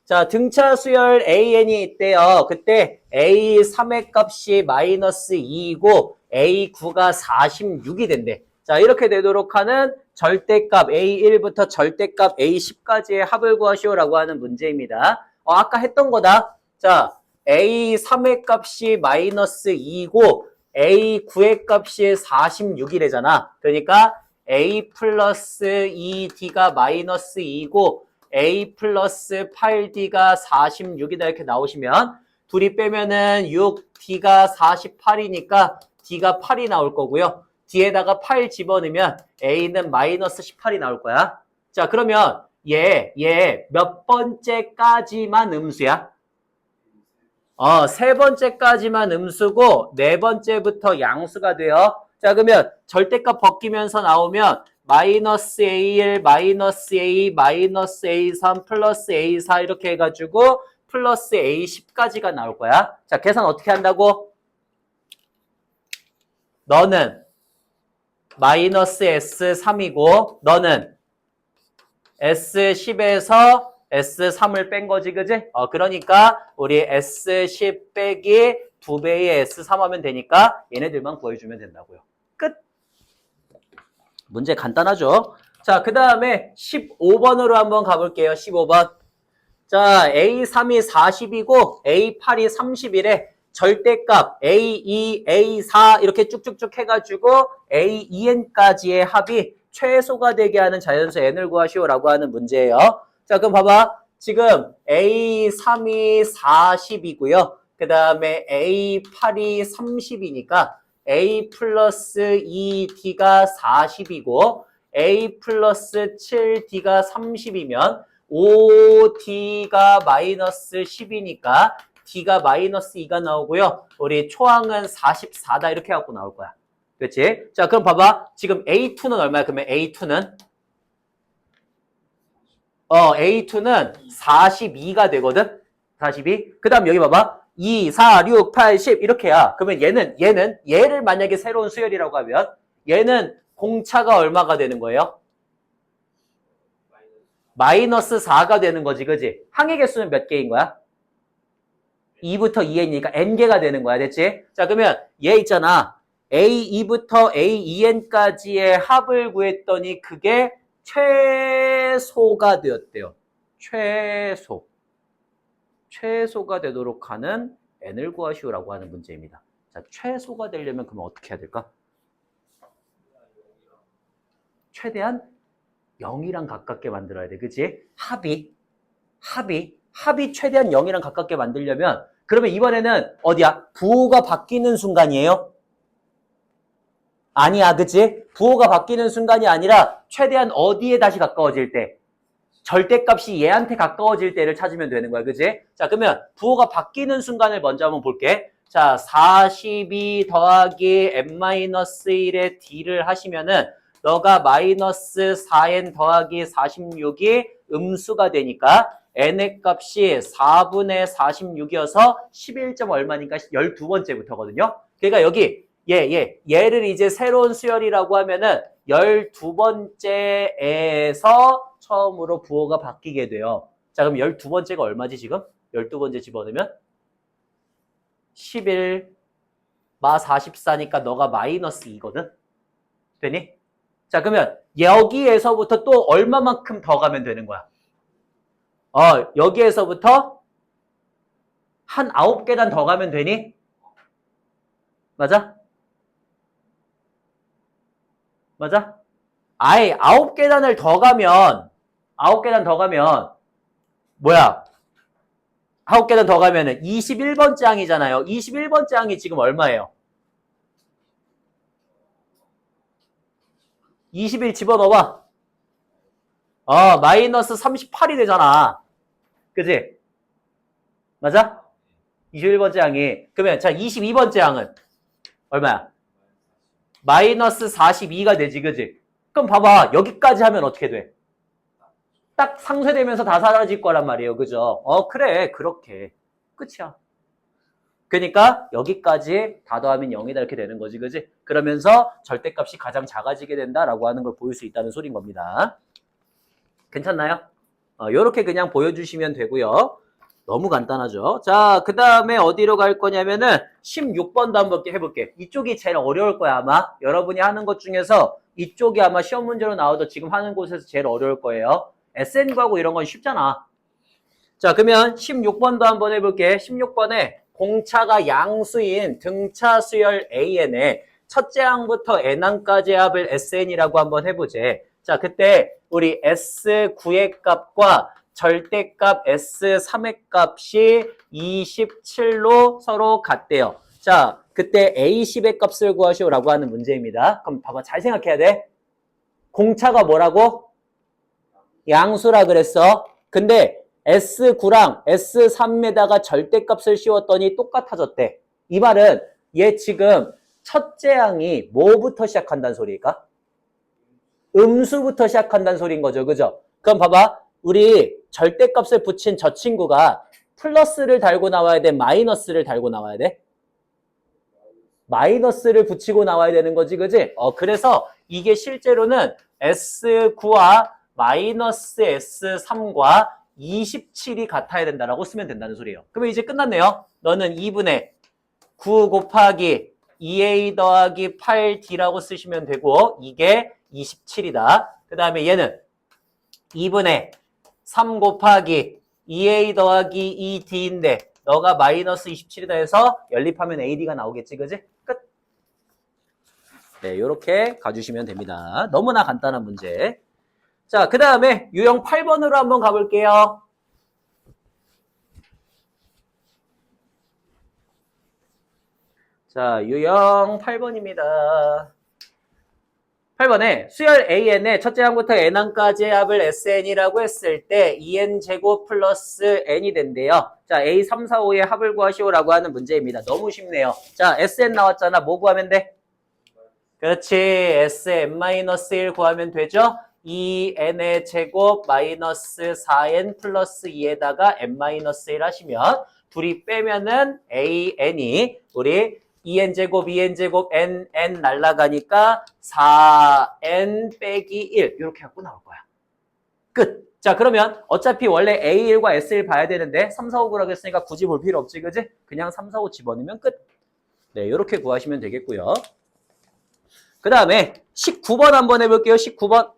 자, 등차 수열 AN이 있대요. 그때 A3의 값이 마이너스 2이고 A9가 46이 된대. 자, 이렇게 되도록 하는 절대값 A1부터 절대값 A10까지의 합을 구하시오라고 하는 문제입니다. 아까 했던 거다. 자, A3의 값이 마이너스 2이고 A9의 값이 46이래잖아. 그러니까 A 플러스 2D가 마이너스 2이고 A 플러스 8D가 46이다 이렇게 나오시면 둘이 빼면은 6D가 48이니까 D가 8이 나올 거고요. D에다가 8 집어넣으면 A는 마이너스 18이 나올 거야. 자, 그러면 얘 몇 번째까지만 음수야? 세 번째까지만 음수고 네 번째부터 양수가 돼요. 자, 그러면 절대값 벗기면서 나오면 마이너스 A1, 마이너스 A, 마이너스 A3, 플러스 A4 이렇게 해가지고 플러스 A10까지가 나올 거야. 자, 계산 어떻게 한다고? 너는 마이너스 S3이고 너는 S10에서 S3을 뺀 거지, 그지? 그러니까 우리 S10 빼기 2배의 S3 하면 되니까 얘네들만 구해주면 된다고요. 끝! 문제 간단하죠? 자, 그 다음에 15번으로 한번 가볼게요. 15번. 자, A3이 40이고 A8이 31에 절대값 A2, A4 이렇게 쭉쭉쭉 해가지고 AEN까지의 합이 최소가 되게 하는 자연수 n을 구하시오라고 하는 문제예요. 자, 그럼 봐봐. 지금 A3이 40이고요. 그 다음에 A8이 30이니까 A 플러스 2D가 40이고 A 플러스 7D가 30이면 5D가 마이너스 10이니까 D가 마이너스 2가 나오고요. 우리 초항은 44다 이렇게 갖고 나올 거야. 그렇지? 자, 그럼 봐봐. 지금 A2는 얼마야? 그러면 A2는? A2는 42가 되거든? 42. 그 다음 여기 봐봐. 2, 4, 6, 8, 10 이렇게야. 그러면 얘를 만약에 새로운 수열이라고 하면 얘는 공차가 얼마가 되는 거예요? 마이너스 4가 되는 거지, 그지? 항의 개수는 몇 개인 거야? 2부터 2n이니까 n개가 되는 거야, 됐지? 자, 그러면 얘 있잖아. A2부터 AEN까지의 합을 구했더니 그게 최소가 되었대요. 최소가 되도록 하는 n을 구하시오라고 하는 문제입니다. 자, 최소가 되려면 그러면 어떻게 해야 될까? 최대한 0이랑 가깝게 만들어야 돼. 그치? 합이 최대한 0이랑 가깝게 만들려면 그러면 이번에는 어디야? 부호가 바뀌는 순간이에요? 아니야. 그치? 부호가 바뀌는 순간이 아니라 최대한 어디에 다시 가까워질 때? 절대값이 얘한테 가까워질 때를 찾으면 되는 거야. 그치? 자, 그러면 부호가 바뀌는 순간을 먼저 한번 볼게. 자, 42 더하기 n-1의 d를 하시면은 너가 마이너스 4n 더하기 46이 음수가 되니까 n의 값이 4분의 46이어서 11점 얼마니까 12번째부터거든요. 그러니까 여기 얘를 이제 새로운 수열이라고 하면은 12번째에서 처음으로 부호가 바뀌게 돼요. 자, 그럼 12번째가 얼마지 지금? 12번째 집어넣으면 11 마 44니까 너가 마이너스 2거든? 되니? 자, 그러면 여기에서부터 또 얼마만큼 더 가면 되는 거야? 여기에서부터 한 9계단 더 가면 되니? 맞아? 맞아? 아예 9계단을 더 가면 9계단 더 가면 뭐야? 9계단 더 가면은 21번째 항이잖아요. 21번째 항이 지금 얼마예요? 21 집어넣어봐. 마이너스 38이 되잖아. 그치? 맞아? 21번째 항이. 그러면 자 22번째 항은 얼마야? 마이너스 42가 되지, 그치? 그럼 봐봐. 여기까지 하면 어떻게 돼? 딱 상쇄되면서 다 사라질 거란 말이에요. 그죠? 그래. 그렇게. 끝이야. 그러니까 여기까지 다 더하면 0이다 이렇게 되는 거지, 그지? 그러면서 절대값이 가장 작아지게 된다라고 하는 걸 보일 수 있다는 소리인 겁니다. 괜찮나요? 요렇게 그냥 보여주시면 되고요. 너무 간단하죠? 자, 그 다음에 어디로 갈 거냐면은 16번도 한번 해볼게. 이쪽이 제일 어려울 거야, 아마. 여러분이 하는 것 중에서 이쪽이 아마 시험 문제로 나와도 지금 하는 곳에서 제일 어려울 거예요. SN 구하고 이런 건 쉽잖아. 자, 그러면 16번도 한번 해볼게. 16번에 공차가 양수인 등차 수열 AN에 첫째 항부터 n항까지의 합을 SN이라고 한번 해보제. 자, 그때 우리 S9의 값과 절대값 S3의 값이 27로 서로 같대요. 자, 그때 A10의 값을 구하시오라고 하는 문제입니다. 그럼 봐봐, 잘 생각해야 돼. 공차가 뭐라고? 양수라 그랬어. 근데 S9랑 S3에다가 절대값을 씌웠더니 똑같아졌대. 이 말은 얘 지금 첫째 항이 뭐부터 시작한다는 소리일까? 음수부터 시작한다는 소리인 거죠. 그죠? 그럼 봐봐. 우리 절대값을 붙인 저 친구가 플러스를 달고 나와야 돼? 마이너스를 달고 나와야 돼? 마이너스를 붙이고 나와야 되는 거지, 그지? 그래서 이게 실제로는 S9와 마이너스 S3과 27이 같아야 된다라고 쓰면 된다는 소리예요. 그러면 이제 끝났네요. 너는 2분의 9 곱하기 2a 더하기 8d라고 쓰시면 되고 이게 27이다. 그 다음에 얘는 2분의 3 곱하기 2a 더하기 2d인데 너가 마이너스 27이다 해서 연립하면 ad가 나오겠지, 그지? 끝. 네, 요렇게 가주시면 됩니다. 너무나 간단한 문제. 자, 그 다음에 유형 8번으로 한번 가볼게요. 자, 유형 8번입니다. 8번에 수열 AN의 첫째 항부터 n항까지의 합을 SN이라고 했을 때 2n제곱 플러스 n이 된대요. 자, A 3, 4, 5의 합을 구하시오라고 하는 문제입니다. 너무 쉽네요. 자, SN 나왔잖아. 뭐 구하면 돼? 그렇지. SN-1 구하면 되죠? 2n의 제곱 마이너스 4n 플러스 2에다가 n-1 하시면 둘이 빼면은 an이 우리 2n제곱 n 날라가니까 4n 빼기 1 이렇게 갖고 나올 거야. 끝. 자, 그러면 어차피 원래 A1과 S1 봐야 되는데 3, 4, 5 구라고 했으니까 굳이 볼 필요 없지, 그지? 그냥 3, 4, 5 집어넣으면 끝. 네, 이렇게 구하시면 되겠고요. 그 다음에 19번 한번 해볼게요. 19번.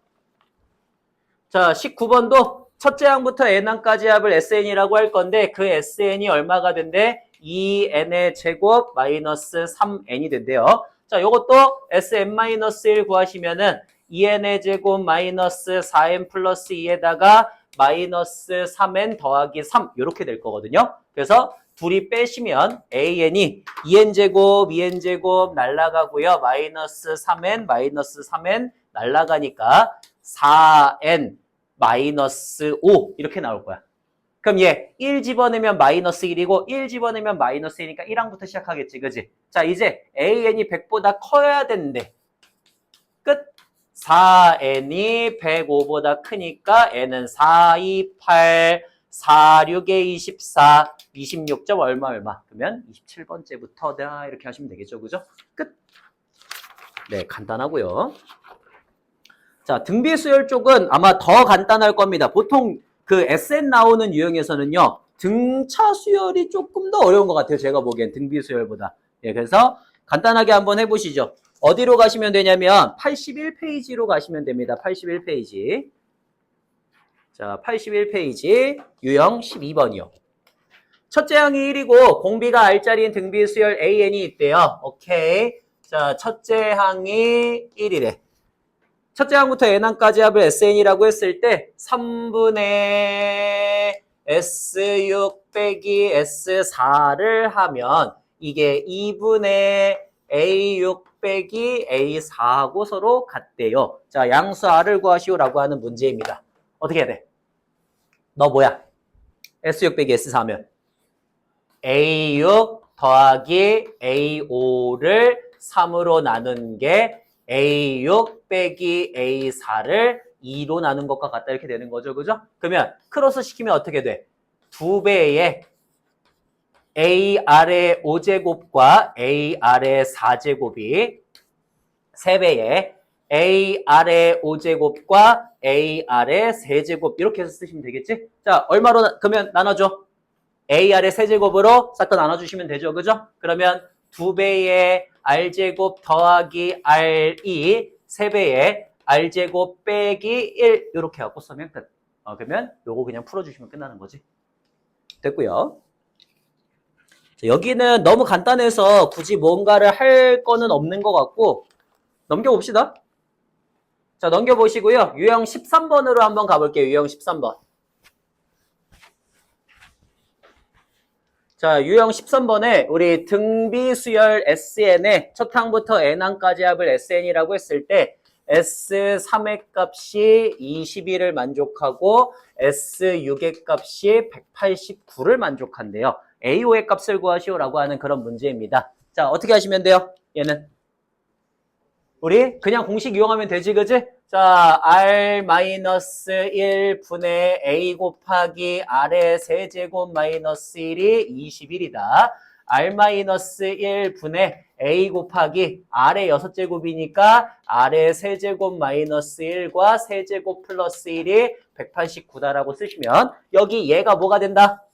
자, 19번도 첫째 항부터 n항까지 합을 SN이라고 할 건데 그 SN이 얼마가 된대? 2n의 제곱 마이너스 3n이 된대요. 자, 요것도 Sn-1 구하시면은 2n의 제곱 마이너스 4n 플러스 2에다가 마이너스 3n 더하기 3 이렇게 될 거거든요. 그래서 둘이 빼시면 an이 2n제곱 2n제곱 날라가고요. 마이너스 3n 날라가니까 4n 마이너스 5 이렇게 나올 거야. 그럼 얘 1 집어넣으면 마이너스 1이고 1 집어넣으면 마이너스 1이니까 1항부터 시작하겠지, 그지? 자, 이제 an이 100보다 커야 되는데 끝. 4n이 105보다 크니까 n은 4, 2, 8, 4, 6에 24, 26점 얼마? 그러면 27번째부터다 이렇게 하시면 되겠죠, 그죠? 끝. 네, 간단하고요. 자, 등비수열 쪽은 아마 더 간단할 겁니다. 보통 그 SN 나오는 유형에서는요, 등차 수열이 조금 더 어려운 것 같아요. 제가 보기엔 등비수열보다. 예, 그래서 간단하게 한번 해보시죠. 어디로 가시면 되냐면 81페이지로 가시면 됩니다. 81페이지. 자, 81페이지 유형 12번이요. 첫째 항이 1이고 공비가 R자리인 등비수열 AN이 있대요. 오케이. 자, 첫째 항이 1이래. 첫째 항부터 n항까지 합을 SN이라고 했을 때 3분의 S6 빼기 S4를 하면 이게 2분의 A6 빼기 A4하고 서로 같대요. 자, 양수 R을 구하시오라고 하는 문제입니다. 어떻게 해야 돼? 너 뭐야? S6 빼기 S4면 A6 더하기 A5를 3으로 나눈 게 A6 빼기 A4를 2로 나눈 것과 같다 이렇게 되는 거죠. 그죠? 그러면 크로스 시키면 어떻게 돼? 2배의 AR의 5제곱과 AR의 4제곱이 3배의 AR의 5제곱과 AR의 3제곱 이렇게 해서 쓰시면 되겠지? 자, 얼마로 그러면 나눠줘? AR의 세제곱으로 싹 다 나눠주시면 되죠. 그죠? 그러면 2배의 R제곱 더하기 R2 3배의 R제곱 빼기 1 이렇게 갖고 쓰면 끝. 그러면 요거 그냥 풀어주시면 끝나는 거지. 됐고요. 자, 여기는 너무 간단해서 굳이 뭔가를 할 거는 없는 것 같고 넘겨봅시다. 자, 넘겨보시고요. 유형 13번으로 한번 가볼게요. 유형 13번. 자, 유형 13번에 우리 등비수열 SN의 첫 항부터 n항까지 합을 SN이라고 했을 때 S3의 값이 21을 만족하고 S6의 값이 189를 만족한대요. A5의 값을 구하시오라고 하는 그런 문제입니다. 자, 어떻게 하시면 돼요? 얘는 우리 그냥 공식 이용하면 되지, 그지? 자, R-1 분의 A 곱하기 R의 세제곱 마이너스 1이 21이다. R-1 분의 A 곱하기 R의 6제곱이니까 R의 세제곱 마이너스 1과 세제곱 플러스 1이 189다라고 쓰시면 여기 얘가 뭐가 된다?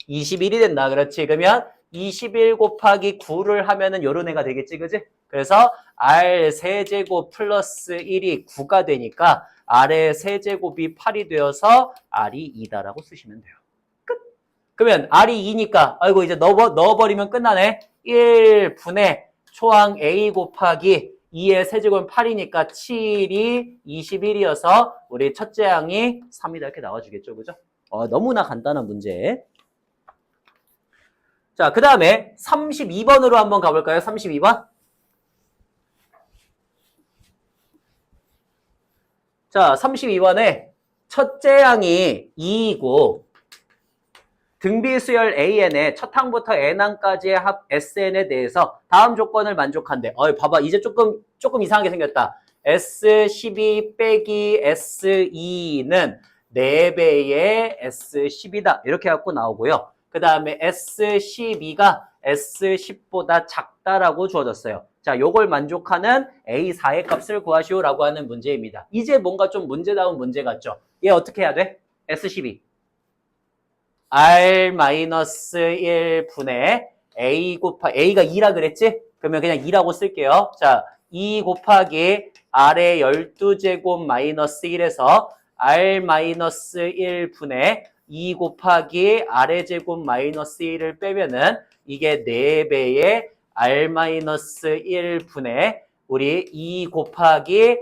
21이 된다. 그렇지. 그러면 21 곱하기 9를 하면은 요런 애가 되겠지. 그지? 그래서 R 세제곱 플러스 1이 9가 되니까 R의 세제곱이 8이 되어서 R이 2다라고 쓰시면 돼요. 끝. 그러면 R이 2니까 아이고 이제 넣어버리면 끝나네. 1분의 초항 A 곱하기 2의 세제곱은 8이니까 7이 21이어서 우리 첫째 항이 3이다 이렇게 나와주겠죠. 그죠? 너무나 간단한 문제. 자, 그 다음에 32번으로 한번 가볼까요? 32번. 자, 32번에 첫째 항이 2이고 등비수열 AN의 첫 항부터 N항까지의 합 SN에 대해서 다음 조건을 만족한대. 봐봐. 이제 조금 이상하게 생겼다. S12 빼기 S2는 4배의 S10이다. 이렇게 갖고 나오고요. 그 다음에 S12가 S10보다 작다라고 주어졌어요. 자, 요걸 만족하는 A4의 값을 구하시오라고 하는 문제입니다. 이제 뭔가 좀 문제다운 문제 같죠? 얘 어떻게 해야 돼? S12. R-1 분의 A 곱하기, A가 2라 그랬지? 그러면 그냥 2라고 쓸게요. 자, 2 곱하기 R의 12제곱 마이너스 1에서 R-1 분의 2 곱하기 R의 제곱 마이너스 1을 빼면은 이게 4배의 R-1 분의 우리 2 곱하기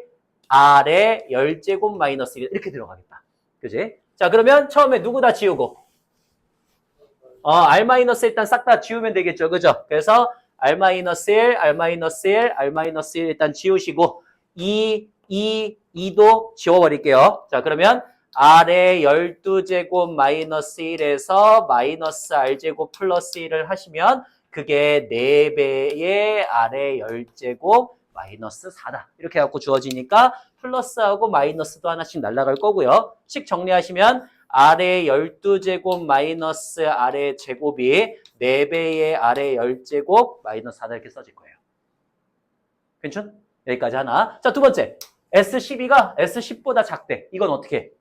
R의 10제곱 마이너스 1 이렇게 들어가겠다. 그지? 자, 그러면 처음에 누구 다 지우고 R- 일단 싹 다 지우면 되겠죠. 그죠? 그래서 R-1, R-1, R-1 일단 지우시고 2도 지워버릴게요. 자, 그러면 R의 12제곱 마이너스 1에서 마이너스 R제곱 플러스 1을 하시면 그게 4배의 R의 10제곱 마이너스 4다. 이렇게 해갖고 주어지니까 플러스하고 마이너스도 하나씩 날아갈 거고요. 식 정리하시면 R의 12제곱 마이너스 R의 제곱이 4배의 R의 10제곱 마이너스 4다 이렇게 써질 거예요. 괜찮? 여기까지 하나. 자, 두 번째. S12가 S10보다 작대. 이건 어떻게 해?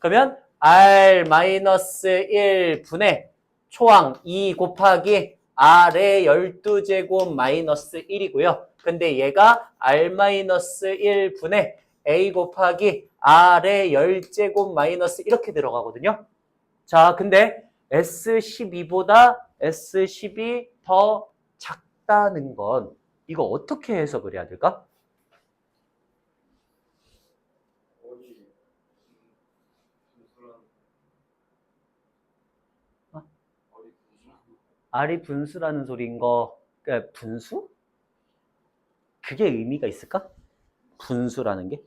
그러면 R-1 분의 초항 2 곱하기 R의 12제곱 마이너스 1이고요. 근데 얘가 R-1 분의 A 곱하기 R의 10제곱 마이너스 이렇게 들어가거든요. 자, 근데 S12보다 S10이 더 작다는 건 이거 어떻게 해석을 해야 될까? R이 분수라는 소리인 거, 그러니까 분수? 그게 의미가 있을까? 분수라는 게?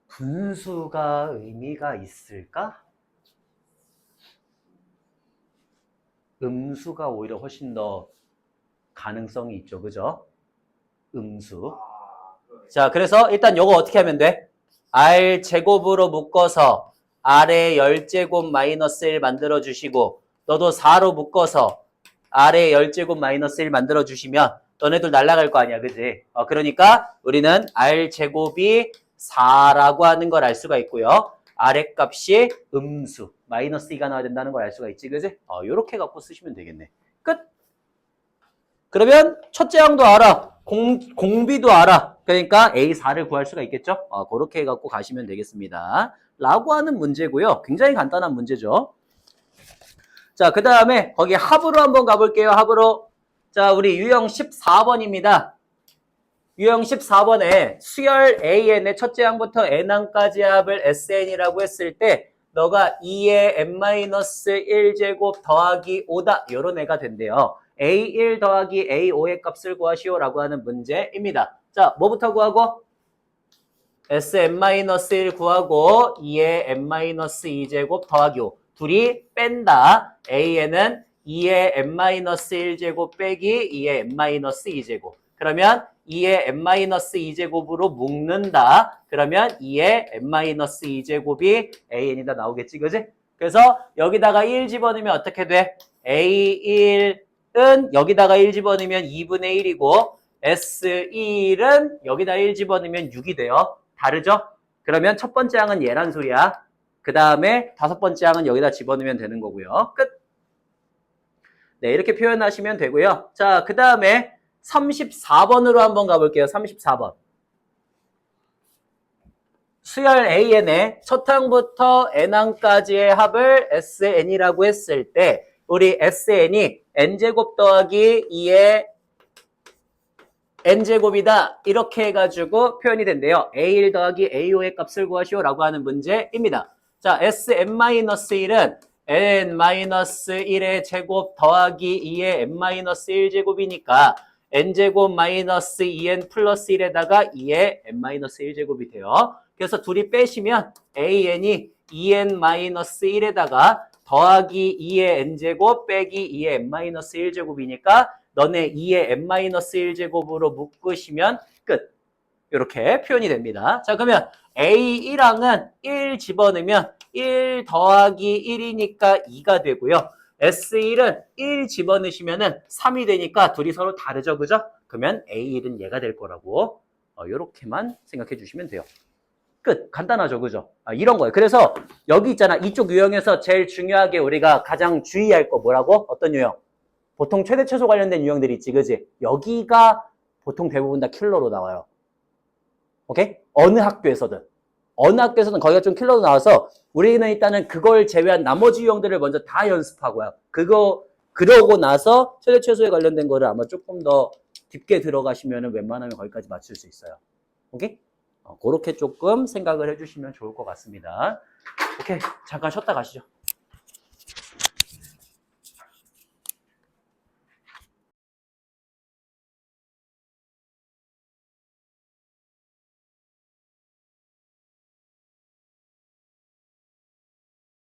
분수가 의미가 있을까? 음수가 오히려 훨씬 더 가능성이 있죠. 그죠? 음수. 자, 그래서 일단 요거 어떻게 하면 돼? R 제곱으로 묶어서 R의 10제곱 마이너스 1 만들어 주시고 너도 4로 묶어서 R의 10제곱 마이너스 1 만들어 주시면 너네들 날아갈 거 아니야. 그지? 그러니까 우리는 R 제곱이 4라고 하는 걸 알 수가 있고요. R의 값이 음수 마이너스 2가 나와야 된다는 걸 알 수가 있지. 그지? 요렇게 갖고 쓰시면 되겠네. 끝. 그러면 첫째 항도 알아. 공비도 알아. 그러니까 A4를 구할 수가 있겠죠? 그렇게 해갖고 가시면 되겠습니다. 라고 하는 문제고요. 굉장히 간단한 문제죠. 자, 그 다음에 거기 합으로 한번 가볼게요. 합으로. 자, 우리 유형 14번입니다. 유형 14번에 수열 AN의 첫째 항부터 N항까지 합을 SN이라고 했을 때 너가 2의 N-1제곱 더하기 5다. 요런 애가 된대요. A1 더하기 A5의 값을 구하시오라고 하는 문제입니다. 자, 뭐부터 구하고? Sn-1 구하고 2의 n-2제곱 더하기 5. 둘이 뺀다. A에는 2의 n-1제곱 빼기 2의 n-2제곱. 그러면 2의 n-2제곱으로 묶는다. 그러면 2의 n-2제곱이 AN이다 나오겠지, 그지? 그래서 여기다가 1 집어넣으면 어떻게 돼? A1은 여기다가 1 집어넣으면 2분의 1이고 S1은 여기다 1 집어넣으면 6이 돼요. 다르죠? 그러면 첫 번째 항은 얘란 소리야. 그 다음에 다섯 번째 항은 여기다 집어넣으면 되는 거고요. 끝. 네, 이렇게 표현하시면 되고요. 자, 그 다음에 34번으로 한번 가볼게요. 34번. 수열 AN의 첫 항부터 n항까지의 합을 SN이라고 했을 때 우리 SN이 n제곱 더하기 2의 n제곱이다. 이렇게 해가지고 표현이 된대요. A1 더하기 A5의 값을 구하시오라고 하는 문제입니다. 자, Sn-1은 n-1의 제곱 더하기 2의 n-1제곱이니까 n제곱 마이너스 2n 플러스 1에다가 2의 n-1제곱이 돼요. 그래서 둘이 빼시면 an이 2n-1에다가 더하기 2의 n제곱 빼기 2의 n-1제곱이니까 너네 2의 n-1제곱으로 묶으시면 끝. 이렇게 표현이 됩니다. 자, 그러면 A1항은 1 집어넣으면 1 더하기 1이니까 2가 되고요. S1은 1 집어넣으시면 3이 되니까 둘이 서로 다르죠, 그죠? 그러면 A1은 얘가 될 거라고 이렇게만 생각해 주시면 돼요. 끝. 간단하죠, 그죠? 이런 거예요. 그래서 여기 있잖아. 이쪽 유형에서 제일 중요하게 우리가 가장 주의할 거 뭐라고? 어떤 유형? 보통 최대 최소 관련된 유형들이 있지, 그지? 여기가 보통 대부분 다 킬러로 나와요. 오케이? 어느 학교에서든 거기가 좀 킬러로 나와서 우리는 일단은 그걸 제외한 나머지 유형들을 먼저 다 연습하고요. 그러고 나서 최대 최소에 관련된 거를 아마 조금 더 깊게 들어가시면 웬만하면 거기까지 맞출 수 있어요. 오케이? 그렇게 조금 생각을 해주시면 좋을 것 같습니다. 오케이. 잠깐 쉬었다 가시죠.